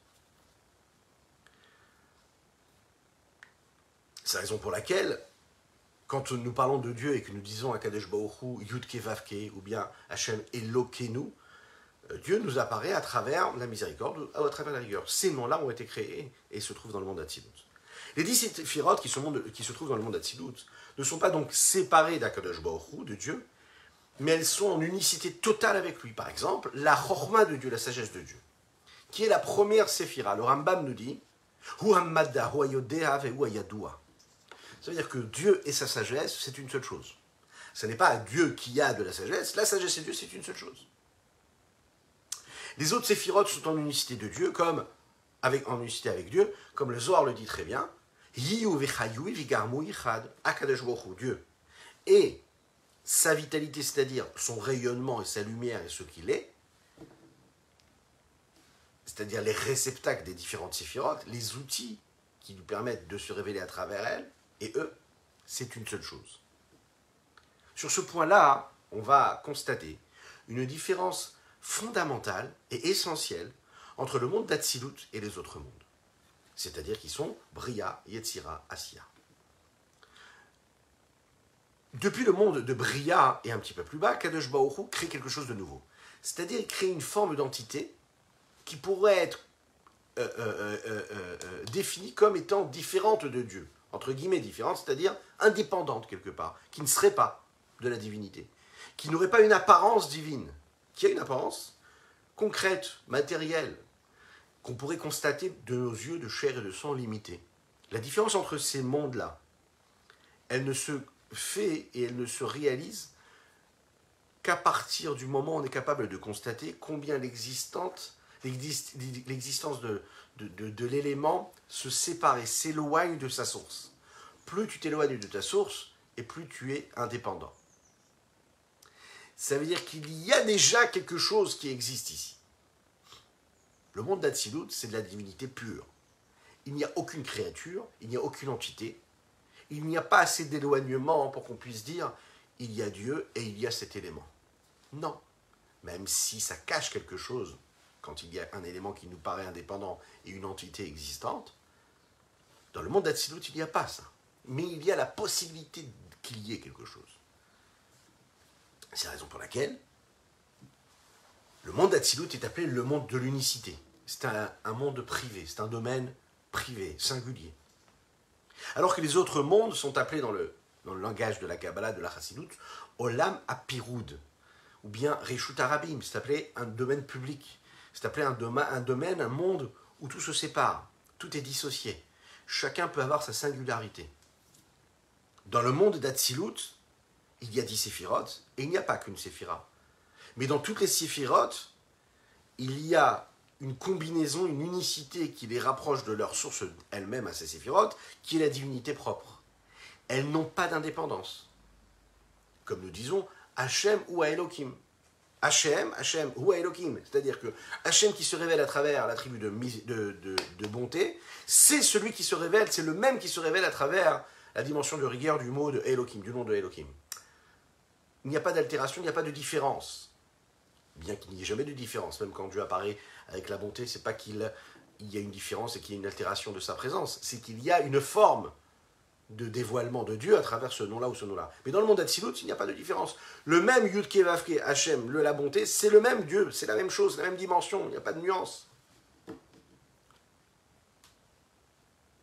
C'est la raison pour laquelle, quand nous parlons de Dieu et que nous disons à Kadesh Baruch Hu, Yudke Vavke, ou bien Hachem Elokenu, Dieu nous apparaît à travers la miséricorde, à travers la rigueur. Ces noms-là ont été créés et se trouvent dans le monde d'Atsilut. Les 10 séphirotes qui se trouvent dans le monde d'Atsilut ne sont pas donc séparées d'Akadosh Baruch Hu, de Dieu, mais elles sont en unicité totale avec lui. Par exemple, la chorma de Dieu, la sagesse de Dieu, qui est la première séphira. Le Rambam nous dit Hu Hamada, Hu Ayodea, Hu Ayadua. Ça veut dire que Dieu et sa sagesse, c'est une seule chose. Ce n'est pas Dieu qui a de la sagesse et Dieu, c'est une seule chose. Les autres séphirotes sont en unicité de Dieu, en unicité avec Dieu, comme le Zohar le dit très bien. Dieu et sa vitalité, c'est-à-dire son rayonnement et sa lumière et ce qu'il est, c'est-à-dire les réceptacles des différentes séphirotes, les outils qui lui permettent de se révéler à travers elles, et eux, c'est une seule chose. Sur ce point-là, on va constater une différence fondamentale et essentielle entre le monde d'Atsilut et les autres mondes. C'est-à-dire qu'ils sont Bria, Yetzira, Asiya. Depuis le monde de Bria et un petit peu plus bas, Kadosh Baruch Hu crée quelque chose de nouveau. C'est-à-dire il crée une forme d'entité qui pourrait être définie comme étant différente de Dieu, entre guillemets différente, c'est-à-dire indépendante quelque part, qui ne serait pas de la divinité, qui n'aurait pas une apparence divine, qui a une apparence concrète, matérielle, qu'on pourrait constater de nos yeux de chair et de sang limités. La différence entre ces mondes-là, elle ne se fait et elle ne se réalise qu'à partir du moment où on est capable de constater combien l'existence de l'élément se sépare et s'éloigne de sa source. Plus tu t'éloignes de ta source, et plus tu es indépendant. Ça veut dire qu'il y a déjà quelque chose qui existe ici. Le monde d'Atsilut, c'est de la divinité pure. Il n'y a aucune créature, il n'y a aucune entité, il n'y a pas assez d'éloignement pour qu'on puisse dire il y a Dieu et il y a cet élément. Non. Même si ça cache quelque chose, quand il y a un élément qui nous paraît indépendant et une entité existante, dans le monde d'Atsilut, il n'y a pas ça. Mais il y a la possibilité qu'il y ait quelque chose. C'est la raison pour laquelle le monde d'Atsilut est appelé le monde de l'unicité. C'est un monde privé, c'est un domaine privé, singulier. Alors que les autres mondes sont appelés dans le langage de la Kabbalah, de la Chassidut, Olam Apirud, ou bien Reshut Arabim, c'est appelé un domaine public, c'est appelé un domaine, un monde où tout se sépare, tout est dissocié. Chacun peut avoir sa singularité. Dans le monde d'Atsilut, il y a 10 séphirotes, et il n'y a pas qu'une séphira. Mais dans toutes les séphirotes, il y a une combinaison, une unicité qui les rapproche de leur source elle-même à ces séphirotes, qui est la divinité propre. Elles n'ont pas d'indépendance. Comme nous disons, Hachem ou Elohim. Hachem ou Elohim. C'est-à-dire que Hachem qui se révèle à travers l'attribut de bonté, c'est celui qui se révèle, c'est le même qui se révèle à travers la dimension de rigueur du mot de Elohim, du nom de Elohim. Il n'y a pas d'altération, il n'y a pas de différence. Bien qu'il n'y ait jamais de différence, même quand Dieu apparaît avec la bonté, c'est pas qu'il y a une différence et qu'il y a une altération de sa présence, c'est qu'il y a une forme de dévoilement de Dieu à travers ce nom-là ou ce nom-là. Mais dans le monde d'Atsilut, il n'y a pas de différence. Le même Yud-Ke Vav-Ke Hachem, la bonté, c'est le même Dieu, c'est la même chose, la même dimension, il n'y a pas de nuance.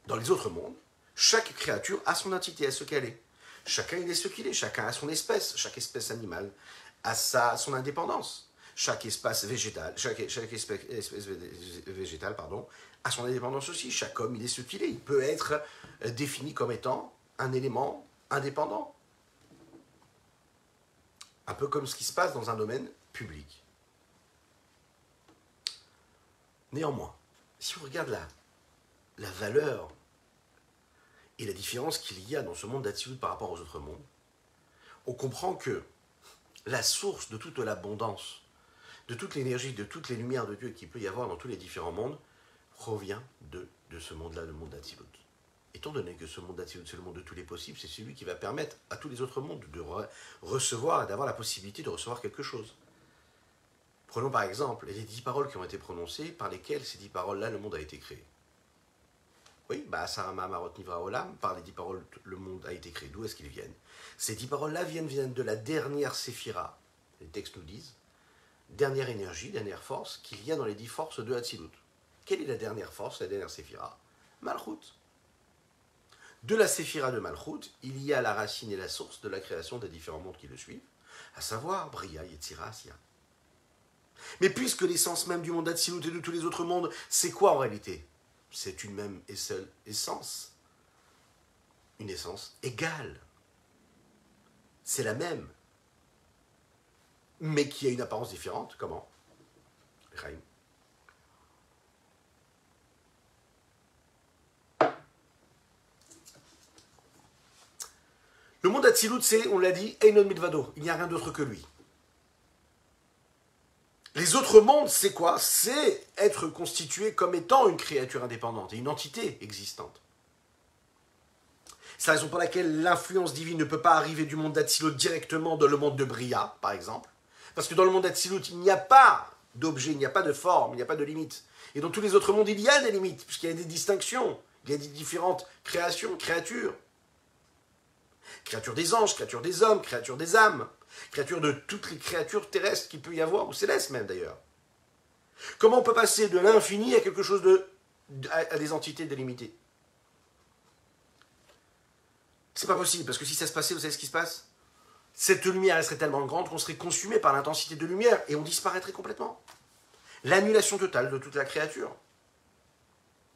Dans les autres mondes, chaque créature a son entité, a ce qu'elle est. Chacun il est ce qu'il est, chacun a son espèce, chaque espèce animale a son indépendance. Chaque espèce végétale, a son indépendance aussi. Chaque homme, il est ce qu'il est. Il peut être défini comme étant un élément indépendant. Un peu comme ce qui se passe dans un domaine public. Néanmoins, si on regarde la valeur et la différence qu'il y a dans ce monde d'Atsilut par rapport aux autres mondes, on comprend que la source de toute l'abondance, de toute l'énergie, de toutes les lumières de Dieu qu'il peut y avoir dans tous les différents mondes, provient de ce monde-là, le monde d'Atsilut. Étant donné que ce monde d'Atsilut, c'est le monde de tous les possibles, c'est celui qui va permettre à tous les autres mondes de recevoir et d'avoir la possibilité de recevoir quelque chose. Prenons par exemple les 10 paroles qui ont été prononcées, par lesquelles ces 10 paroles-là, le monde a été créé. Oui, Sarama Marot Nivra Olam, par les 10 paroles, le monde a été créé. D'où est-ce qu'ils viennent? Ces 10 paroles-là viennent de la dernière séphira. Les textes nous disent, dernière énergie, dernière force, qu'il y a dans les 10 forces de Atsilut. Quelle est la dernière force, la dernière séphira? Malchut. De la séphira de Malchut, il y a la racine et la source de la création des différents mondes qui le suivent, à savoir Bria, Yetzira, Asiya. Mais puisque l'essence même du monde d'Atsilut et de tous les autres mondes, c'est quoi en réalité? C'est une même et seule essence. Une essence égale. C'est la même. Mais qui a une apparence différente. Comment? Chaim. Le monde d'Atsilut, c'est, on l'a dit, Einon Milvado. Il n'y a rien d'autre que lui. Les autres mondes, c'est quoi? C'est être constitué comme étant une créature indépendante et une entité existante. C'est la raison pour laquelle l'influence divine ne peut pas arriver du monde d'Atsilut directement dans le monde de Bria, par exemple. Parce que dans le monde d'Atsilut, il n'y a pas d'objet, il n'y a pas de forme, il n'y a pas de limite. Et dans tous les autres mondes, il y a des limites, puisqu'il y a des distinctions, il y a des différentes créations, créatures. Créatures des anges, créatures des hommes, créatures des âmes, créatures de toutes les créatures terrestres qu'il peut y avoir, ou célestes même d'ailleurs. Comment on peut passer de l'infini à quelque chose à des entités délimitées? C'est pas possible, parce que si ça se passait, vous savez ce qui se passe? Cette lumière, elle serait tellement grande qu'on serait consumé par l'intensité de lumière et on disparaîtrait complètement. L'annulation totale de toute la créature.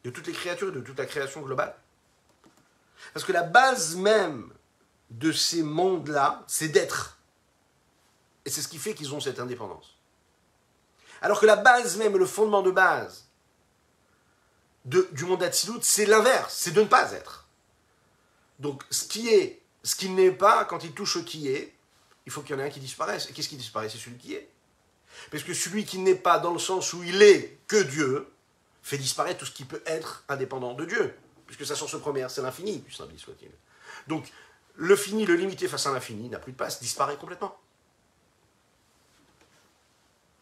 De toutes les créatures et de toute la création globale. Parce que la base même de ces mondes-là, c'est d'être. Et c'est ce qui fait qu'ils ont cette indépendance. Alors que la base même, le fondement de base du monde d'Atsilut, c'est l'inverse, c'est de ne pas être. Donc ce qui n'est pas, quand il touche au qui est, il faut qu'il y en ait un qui disparaisse. Et qu'est-ce qui disparaît? C'est celui qui est. Parce que celui qui n'est pas dans le sens où il est que Dieu, fait disparaître tout ce qui peut être indépendant de Dieu. Puisque sa source première, c'est l'infini, du Saint béni soit-il. Donc le fini, le limité face à l'infini, n'a plus de place, disparaît complètement.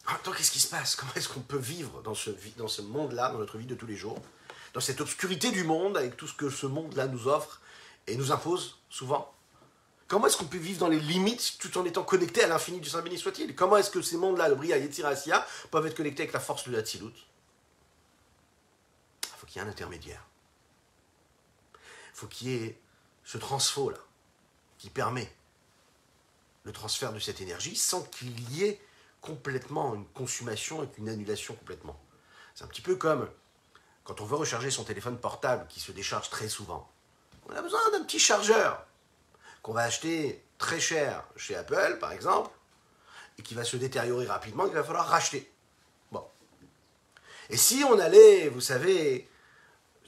En même temps, qu'est-ce qui se passe? Comment est-ce qu'on peut vivre dans ce monde-là, dans notre vie de tous les jours, dans cette obscurité du monde, avec tout ce que ce monde-là nous offre et nous impose souvent? Comment est-ce qu'on peut vivre dans les limites tout en étant connecté à l'infini du Saint béni soit-il? Comment est-ce que ces mondes-là, le Bria, Yetzirah, Asiya, peuvent être connectés avec la force de l'Atsilut? Il faut qu'il y ait un intermédiaire. Il faut qu'il y ait ce transfo-là, qui permet le transfert de cette énergie sans qu'il y ait complètement une consommation et une annulation complètement. C'est un petit peu comme quand on veut recharger son téléphone portable qui se décharge très souvent. On a besoin d'un petit chargeur qu'on va acheter très cher chez Apple, par exemple, et qui va se détériorer rapidement, qu'il va falloir racheter. Bon. Et si on allait, vous savez,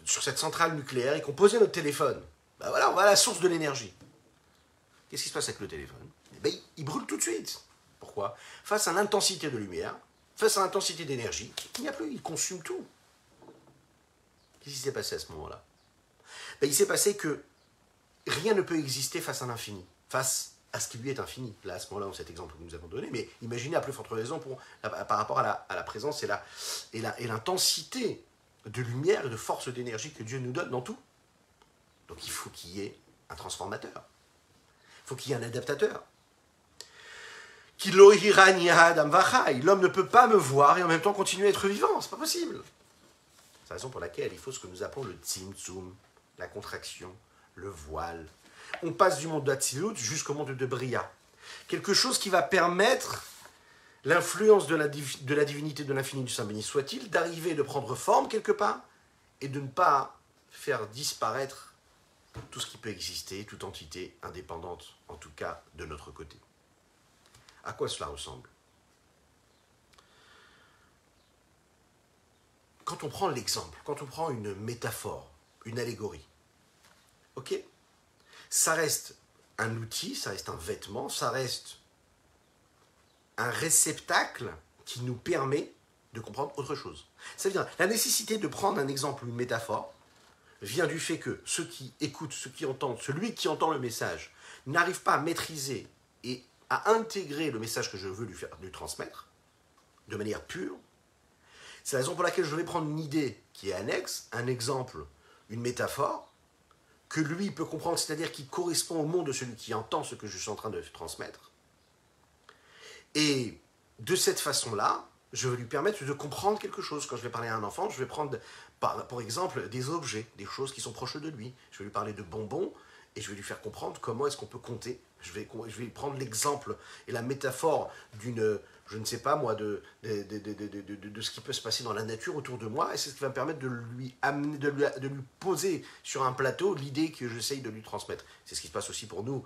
sur cette centrale nucléaire et qu'on posait notre téléphone, ben voilà, on va à la source de l'énergie. Qu'est-ce qui se passe avec le téléphone? Eh ben, il brûle tout de suite. Pourquoi? Face à l'intensité de lumière, face à l'intensité d'énergie, il n'y a plus, il consume tout. Qu'est-ce qui s'est passé à ce moment-là? Ben, il s'est passé que rien ne peut exister face à l'infini, face à ce qui lui est infini. Là, à ce moment-là, dans cet exemple que nous avons donné, mais imaginez à plus forte raison par rapport à la présence et l'intensité de lumière et de force d'énergie que Dieu nous donne dans tout. Donc il faut qu'il y ait un transformateur. Il faut qu'il y ait un adaptateur. L'homme ne peut pas me voir et en même temps continuer à être vivant. C'est pas possible. C'est la raison pour laquelle il faut ce que nous appelons le tzimtzum, la contraction, le voile. On passe du monde d'Atsilut jusqu'au monde de Bria. Quelque chose qui va permettre l'influence de la divinité de l'infini du Saint béni soit-il, d'arriver, de prendre forme quelque part, et de ne pas faire disparaître tout ce qui peut exister, toute entité indépendante, en tout cas de notre côté. À quoi cela ressemble? Quand on prend l'exemple, quand on prend une métaphore, une allégorie, ok, ça reste un outil, ça reste un vêtement, ça reste un réceptacle qui nous permet de comprendre autre chose. C'est-à-dire, la nécessité de prendre un exemple ou une métaphore vient du fait que ceux qui écoutent, ceux qui entendent, celui qui entend le message n'arrive pas à maîtriser et à intégrer le message que je veux lui transmettre de manière pure. C'est la raison pour laquelle je vais prendre une idée qui est annexe, un exemple, une métaphore, que lui peut comprendre, c'est-à-dire qui correspond au monde de celui qui entend ce que je suis en train de transmettre. Et de cette façon-là, je vais lui permettre de comprendre quelque chose. Quand je vais parler à un enfant, je vais prendre, par exemple, des objets, des choses qui sont proches de lui. Je vais lui parler de bonbons et je vais lui faire comprendre comment est-ce qu'on peut compter. Je vais lui prendre l'exemple et la métaphore d'une je ne sais pas moi, de ce qui peut se passer dans la nature autour de moi, et c'est ce qui va me permettre de lui amener, de lui poser sur un plateau l'idée que j'essaye de lui transmettre. C'est ce qui se passe aussi pour nous,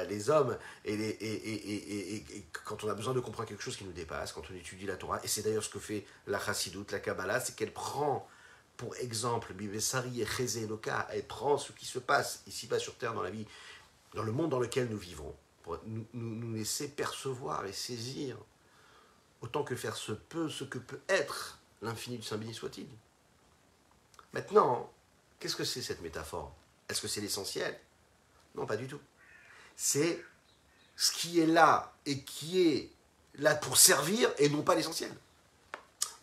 les hommes, et quand on a besoin de comprendre quelque chose qui nous dépasse, quand on étudie la Torah, et c'est d'ailleurs ce que fait la Chassidoute, la Kabbalah, c'est qu'elle prend, pour exemple, Bivesari et Cheze Eloka, elle prend ce qui se passe ici-bas sur Terre, dans la vie, dans le monde dans lequel nous vivons, pour nous laisser percevoir et saisir autant que faire se peut, ce que peut être l'infini du Saint béni soit-il. Maintenant, qu'est-ce que c'est cette métaphore? Est-ce que c'est l'essentiel? Non, pas du tout. C'est ce qui est là et qui est là pour servir et non pas l'essentiel.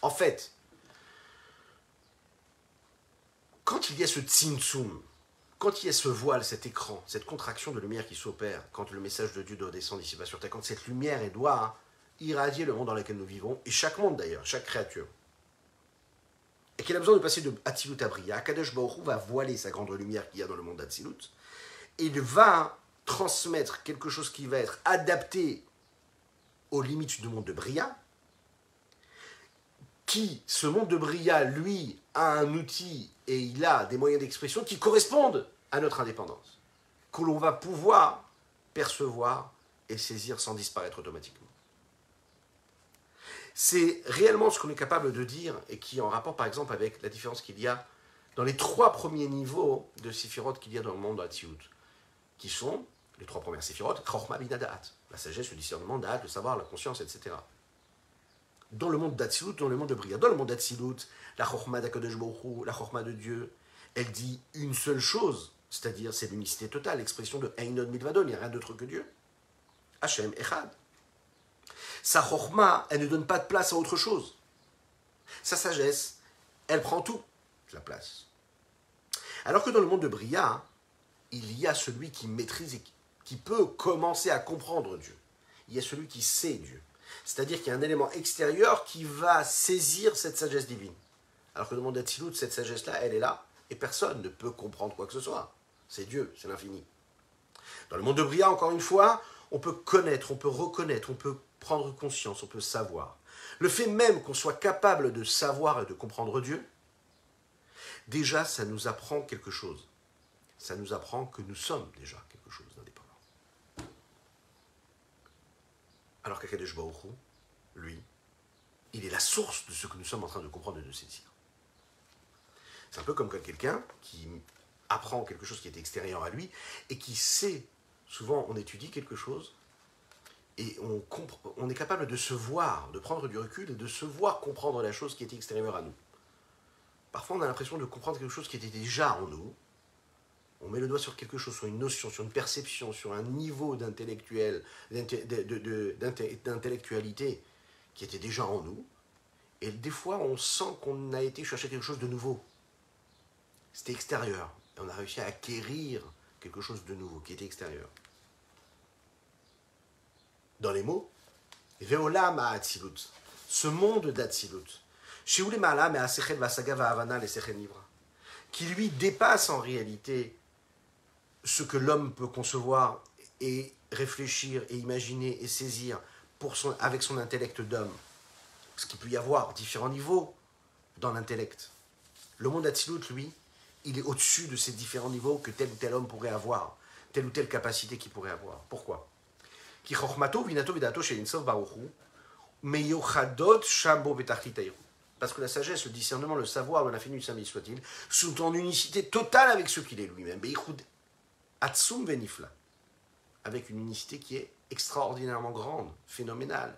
En fait, quand il y a ce tzimtzum, quand il y a ce voile, cet écran, cette contraction de lumière qui s'opère, quand le message de Dieu doit descendre ici-bas sur terre, quand cette lumière doit irradier le monde dans lequel nous vivons, et chaque monde d'ailleurs, chaque créature, et qu'il a besoin de passer de Hatzilut à Bria, Kadosh Baruch Hu va voiler sa grande lumière qu'il y a dans le monde d'Hatzilut, et il va transmettre quelque chose qui va être adapté aux limites du monde de Bria, qui, ce monde de Bria, lui, a un outil et il a des moyens d'expression qui correspondent à notre indépendance, que l'on va pouvoir percevoir et saisir sans disparaître automatiquement. C'est réellement ce qu'on est capable de dire et qui est en rapport par exemple avec la différence qu'il y a dans les 3 premiers niveaux de Séphirot qu'il y a dans le monde de Hatzilut, qui sont les 3 premières Séphirot, Chochma Bina Da'at, la sagesse, le discernement, Da'at, le savoir, la conscience, etc. Dans le monde d'Hatzilut, dans le monde de Bria, dans le monde d'Hatzilut, la Chochma d'Akadosh Baruch Hu, la Chochma de Dieu, elle dit une seule chose, c'est-à-dire c'est l'unicité totale, l'expression de Einod Milvadon, il n'y a rien d'autre que Dieu. Hashem Echad. Sa chokhma, elle ne donne pas de place à autre chose. Sa sagesse, elle prend toute la place. Alors que dans le monde de Bria, il y a celui qui maîtrise et qui peut commencer à comprendre Dieu. Il y a celui qui sait Dieu. C'est-à-dire qu'il y a un élément extérieur qui va saisir cette sagesse divine. Alors que dans le monde d'Hatzilut, cette sagesse-là, elle est là, et personne ne peut comprendre quoi que ce soit. C'est Dieu, c'est l'infini. Dans le monde de Bria, encore une fois, on peut connaître, on peut reconnaître, on peut prendre conscience, on peut savoir. Le fait même qu'on soit capable de savoir et de comprendre Dieu, déjà, ça nous apprend quelque chose. Ça nous apprend que nous sommes déjà quelque chose d'indépendant. Alors qu'Akadosh Baruch Hu, lui, il est la source de ce que nous sommes en train de comprendre et de saisir. C'est un peu comme quelqu'un qui apprend quelque chose qui est extérieur à lui et qui sait, souvent on étudie quelque chose, et on est capable de se voir, de prendre du recul et de se voir comprendre la chose qui était extérieure à nous. Parfois, on a l'impression de comprendre quelque chose qui était déjà en nous. On met le doigt sur quelque chose, sur une notion, sur une perception, sur un niveau d'intellectualité qui était déjà en nous. Et des fois, on sent qu'on a été chercher quelque chose de nouveau. C'était extérieur. Et on a réussi à acquérir quelque chose de nouveau qui était extérieur. Dans les mots, Veolam ha'atzilut, ce monde d'Hatzilut, qui lui dépasse en réalité ce que l'homme peut concevoir et réfléchir et imaginer et saisir avec son intellect d'homme. Parce qu'il peut y avoir différents niveaux dans l'intellect. Le monde d'Hatzilut, lui, il est au-dessus de ces différents niveaux que tel ou tel homme pourrait avoir, telle ou telle capacité qu'il pourrait avoir. Pourquoi ? Parce que la sagesse, le discernement, le savoir de l'infini du Saint béni soit-il, sont en unicité totale avec ce qu'il est lui-même. Avec une unicité qui est extraordinairement grande, phénoménale,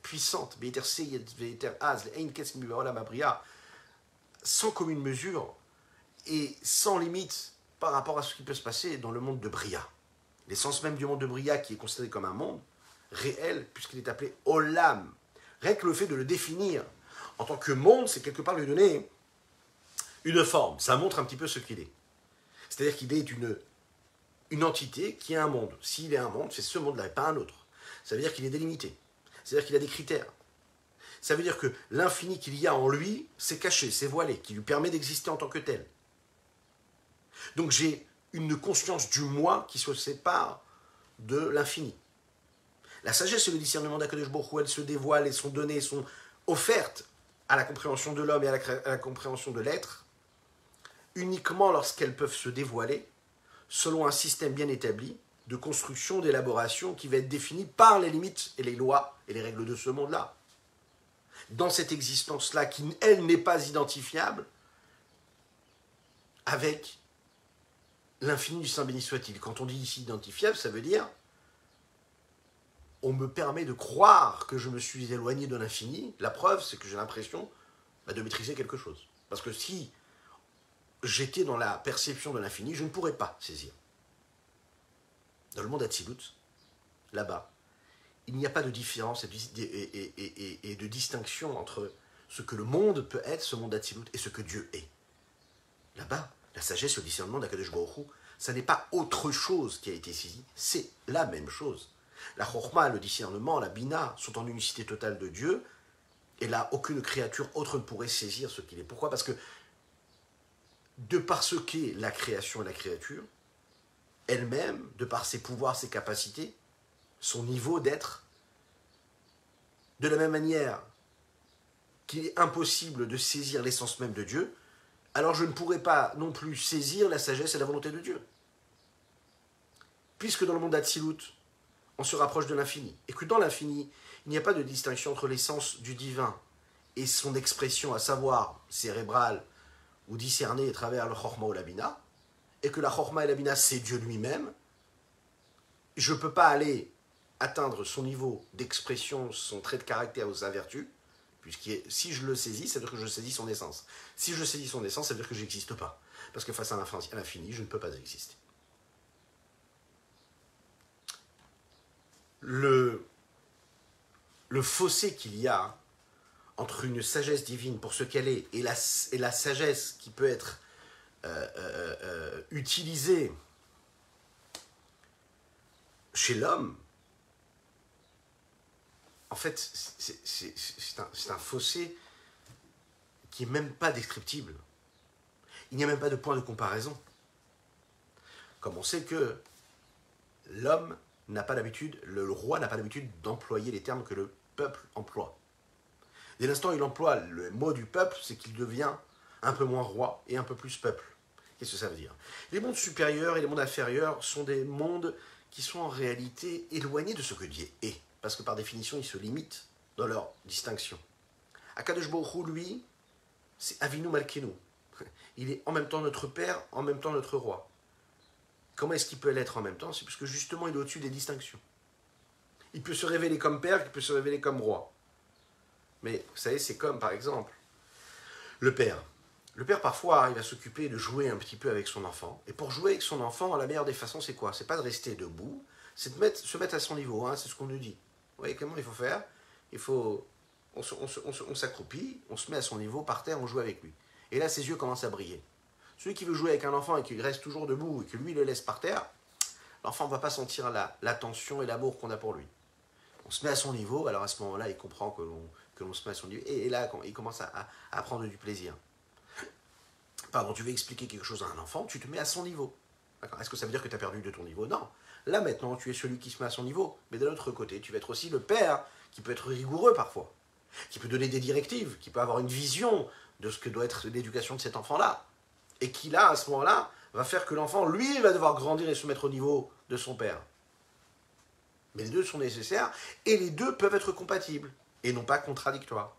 puissante, sans commune mesure et sans limite par rapport à ce qui peut se passer dans le monde de Bria. L'essence même du monde de Bria, qui est considéré comme un monde réel, puisqu'il est appelé Olam. Rien que le fait de le définir en tant que monde, c'est quelque part lui donner une forme. Ça montre un petit peu ce qu'il est. C'est-à-dire qu'il est une entité qui est un monde. S'il est un monde, c'est ce monde-là et pas un autre. Ça veut dire qu'il est délimité. C'est-à-dire qu'il a des critères. Ça veut dire que l'infini qu'il y a en lui, c'est caché, c'est voilé, qui lui permet d'exister en tant que tel. Donc j'ai une conscience du moi qui se sépare de l'infini. La sagesse et le discernement d'Akadosh Baruch Hu, elles se dévoilent et sont données, sont offertes à la compréhension de l'homme et à la compréhension de l'être, uniquement lorsqu'elles peuvent se dévoiler selon un système bien établi de construction, d'élaboration qui va être défini par les limites et les lois et les règles de ce monde-là. Dans cette existence-là, qui, elle, n'est pas identifiable avec l'infini du Saint béni soit-il. Quand on dit ici identifiable, ça veut dire on me permet de croire que je me suis éloigné de l'infini. La preuve, c'est que j'ai l'impression de maîtriser quelque chose. Parce que si j'étais dans la perception de l'infini, je ne pourrais pas saisir. Dans le monde Hatzilut, là-bas, il n'y a pas de différence et de distinction entre ce que le monde peut être, ce monde Hatzilut, et ce que Dieu est. Là-bas, la sagesse et le discernement d'Akadosh Baruch Hu, ça n'est pas autre chose qui a été saisi, c'est la même chose. La Chokhma, le discernement, la Bina sont en unicité totale de Dieu, et là, aucune créature autre ne pourrait saisir ce qu'il est. Pourquoi ? Parce que, de par ce qu'est la création et la créature, elle-même, de par ses pouvoirs, ses capacités, son niveau d'être, de la même manière qu'il est impossible de saisir l'essence même de Dieu, alors je ne pourrais pas non plus saisir la sagesse et la volonté de Dieu. Puisque dans le monde d'Hatzilut, on se rapproche de l'infini, et que dans l'infini, il n'y a pas de distinction entre l'essence du divin et son expression, à savoir cérébrale ou discernée à travers le Chokhma ou la Bina, et que la Chokhma et la Bina, c'est Dieu lui-même, je ne peux pas aller atteindre son niveau d'expression, son trait de caractère ou sa vertu, puisque si je le saisis, ça veut dire que je saisis son essence. Si je saisis son essence, ça veut dire que je n'existe pas. Parce que face à l'infini, je ne peux pas exister. Le fossé qu'il y a entre une sagesse divine pour ce qu'elle est et la sagesse qui peut être utilisée chez l'homme, en fait, c'est un fossé qui n'est même pas descriptible. Il n'y a même pas de point de comparaison. Comme on sait que l'homme n'a pas l'habitude, le roi n'a pas l'habitude d'employer les termes que le peuple emploie. Dès l'instant où il emploie le mot du peuple, c'est qu'il devient un peu moins roi et un peu plus peuple. Qu'est-ce que ça veut dire ? Les mondes supérieurs et les mondes inférieurs sont des mondes qui sont en réalité éloignés de ce que Dieu est. Parce que par définition, ils se limitent dans leur distinction. Akadosh Baruch Hu, lui, c'est Avinu Malkeinu. Il est en même temps notre père, en même temps notre roi. Comment est-ce qu'il peut l'être en même temps ? C'est parce que justement, il est au-dessus des distinctions. Il peut se révéler comme père, il peut se révéler comme roi. Mais vous savez, c'est comme, par exemple, le père. Le père, parfois, il va s'occuper de jouer un petit peu avec son enfant. Et pour jouer avec son enfant, la meilleure des façons, c'est quoi ? C'est pas de rester debout, c'est de se mettre à son niveau. Hein, c'est ce qu'on nous dit. Vous voyez comment il faut faire ? On s'accroupit, on se met à son niveau, par terre, on joue avec lui. Et là, ses yeux commencent à briller. Celui qui veut jouer avec un enfant et qui reste toujours debout et que lui le laisse par terre, l'enfant ne va pas sentir l'attention et l'amour qu'on a pour lui. On se met à son niveau, alors à ce moment-là, il comprend que l'on se met à son niveau. Et là, il commence à prendre du plaisir. Pardon, tu veux expliquer quelque chose à un enfant, tu te mets à son niveau. D'accord ? Est-ce que ça veut dire que tu as perdu de ton niveau ? Non. Là, maintenant, tu es celui qui se met à son niveau. Mais de l'autre côté, tu vas être aussi le père qui peut être rigoureux parfois, qui peut donner des directives, qui peut avoir une vision de ce que doit être l'éducation de cet enfant-là. Et qui, là, à ce moment-là, va faire que l'enfant, lui, va devoir grandir et se mettre au niveau de son père. Mais les deux sont nécessaires, et les deux peuvent être compatibles, et non pas contradictoires.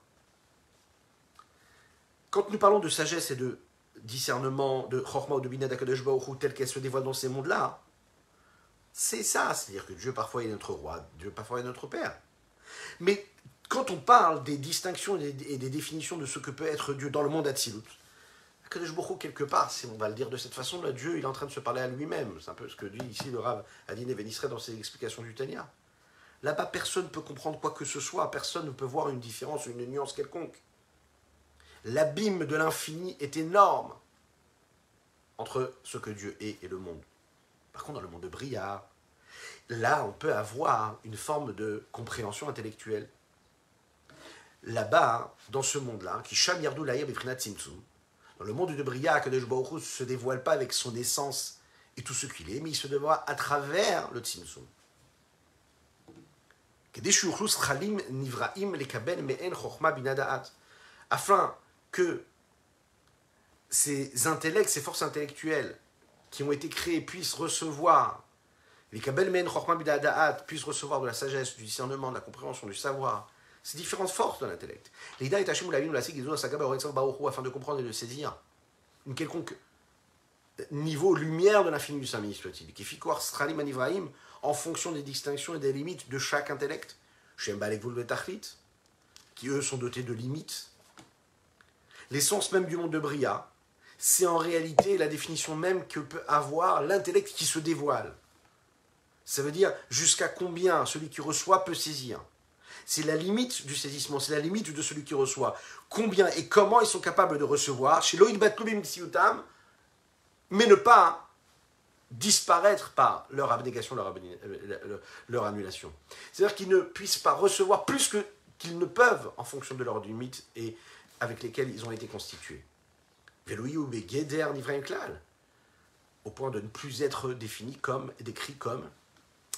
Quand nous parlons de sagesse et de discernement, de Chokhma ou de Bina d'Akadosh Baruch Hu, telle qu'elle se dévoile dans ces mondes-là, c'est ça, c'est-à-dire que Dieu parfois est notre roi, Dieu parfois est notre père. Mais quand on parle des distinctions et des définitions de ce que peut être Dieu dans le monde Hatzilut, Akadosh Baruch Hu, quelque part, si on va le dire de cette façon-là, Dieu, il est en train de se parler à lui-même. C'est un peu ce que dit ici le Rav Adine Ben Israël dans ses explications du Tanya. Là-bas, personne ne peut comprendre quoi que ce soit, personne ne peut voir une différence, une nuance quelconque. L'abîme de l'infini est énorme entre ce que Dieu est et le monde. Par contre, dans le monde de Bria, là, on peut avoir une forme de compréhension intellectuelle. Là-bas, dans ce monde-là, qui Sham Yardou Laïr Bifrinat Tzimtzum, dans le monde de Bria, Akadosh Baruch Hu ne se dévoile pas avec son essence et tout ce qu'il est, mais il se dévoile à travers le Tzimtzum. afin que ces intellects, ces forces intellectuelles qui ont été créées puissent recevoir, puissent recevoir de la sagesse, du discernement, de la compréhension, du savoir, ces différentes forces de l'intellect. Afin de comprendre et de saisir une quelconque niveau, lumière de l'infini du Saint béni soit-il, en fonction des distinctions et des limites de chaque intellect, qui eux sont dotés de limites. L'essence même du monde de Bria, c'est en réalité la définition même que peut avoir l'intellect qui se dévoile. Ça veut dire jusqu'à combien celui qui reçoit peut saisir. C'est la limite du saisissement, c'est la limite de celui qui reçoit. Combien et comment ils sont capables de recevoir, chez Loïd Batlubim Tsiutam, mais ne pas disparaître par leur abnégation, leur annulation. C'est-à-dire qu'ils ne puissent pas recevoir plus qu'ils ne peuvent en fonction de leurs limites et avec lesquelles ils ont été constitués. Au point de ne plus être définis comme, décrits comme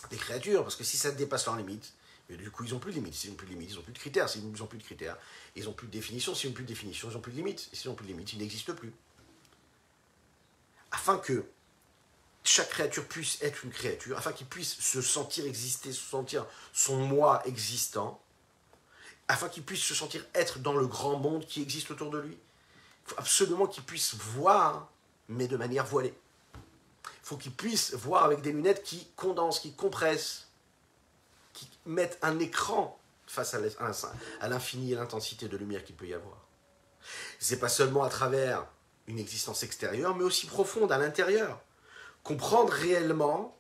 des créatures, parce que si ça dépasse leurs limites, du coup ils n'ont plus de limites. S'ils n'ont plus de limites, ils n'ont plus de critères. S'ils n'ont plus de critères, ils n'ont plus de définition. S'ils n'ont plus de définition, ils n'ont plus de limites. Et s'ils n'ont plus de limites, ils n'existent plus. Afin que chaque créature puisse être une créature, afin qu'il puisse se sentir exister, se sentir son moi existant, afin qu'il puisse se sentir être dans le grand monde qui existe autour de lui, il faut absolument qu'il puisse voir, mais de manière voilée. Il faut qu'il puisse voir avec des lunettes qui condensent, qui compressent, qui mettent un écran face à l'infini et l'intensité de lumière qu'il peut y avoir. C'est pas seulement à travers une existence extérieure, mais aussi profonde à l'intérieur. Comprendre réellement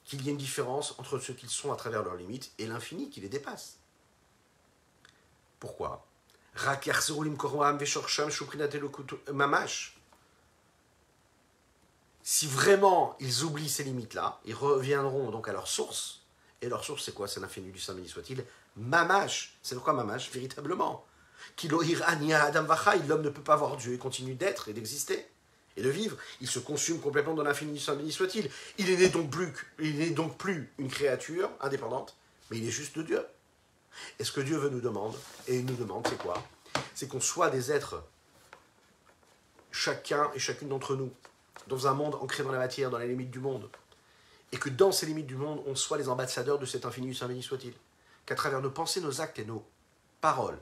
qu'il y a une différence entre ce qu'ils sont à travers leurs limites et l'infini qui les dépasse. Pourquoi ? Si vraiment ils oublient ces limites-là, ils reviendront donc à leur source. Et leur source, c'est quoi ? C'est l'infini du Saint béni soit-il. Mamash. C'est quoi Mamash ? Véritablement. L'homme ne peut pas voir Dieu et continue d'être et d'exister et de vivre. Il se consume complètement dans l'infini du Saint béni soit-il. Il n'est donc plus une créature indépendante, mais il est juste de Dieu. Et ce que Dieu nous demande, c'est quoi ? C'est qu'on soit des êtres, chacun et chacune d'entre nous, dans un monde ancré dans la matière, dans les limites du monde. Et que dans ces limites du monde, on soit les ambassadeurs de cet infini du Saint béni soit-il. Qu'à travers nos pensées, nos actes et nos paroles,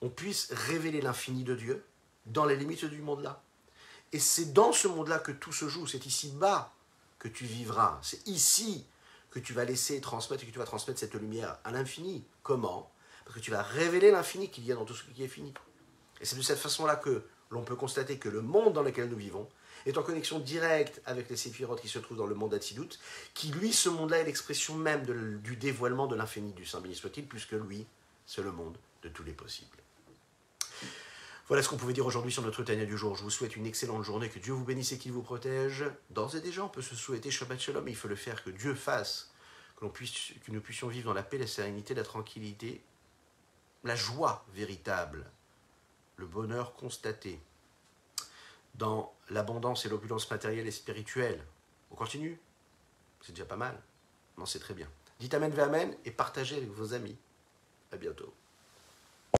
on puisse révéler l'infini de Dieu dans les limites du monde-là. Et c'est dans ce monde-là que tout se joue. C'est ici-bas que tu vivras. C'est ici que tu vas laisser transmettre et que tu vas transmettre cette lumière à l'infini. Comment ? Parce que tu vas révéler l'infini qu'il y a dans tout ce qui est fini. Et c'est de cette façon-là que l'on peut constater que le monde dans lequel nous vivons est en connexion directe avec les séphirotes qui se trouvent dans le monde d'Atsilut, qui lui, ce monde-là, est l'expression même du dévoilement de l'infini du Saint béni soit-il, puisque lui, c'est le monde de tous les possibles. Voilà ce qu'on pouvait dire aujourd'hui sur notre Tanya du jour. Je vous souhaite une excellente journée, que Dieu vous bénisse et qu'il vous protège. D'ores et déjà, on peut se souhaiter Shabbat Shalom, mais il faut le faire, que Dieu fasse, que nous puissions vivre dans la paix, la sérénité, la tranquillité, la joie véritable, le bonheur constaté, dans l'abondance et l'opulence matérielle et spirituelle. On continue ? C'est déjà pas mal. Non, c'est très bien. Dites Amen ve Amen et partagez avec vos amis. À bientôt.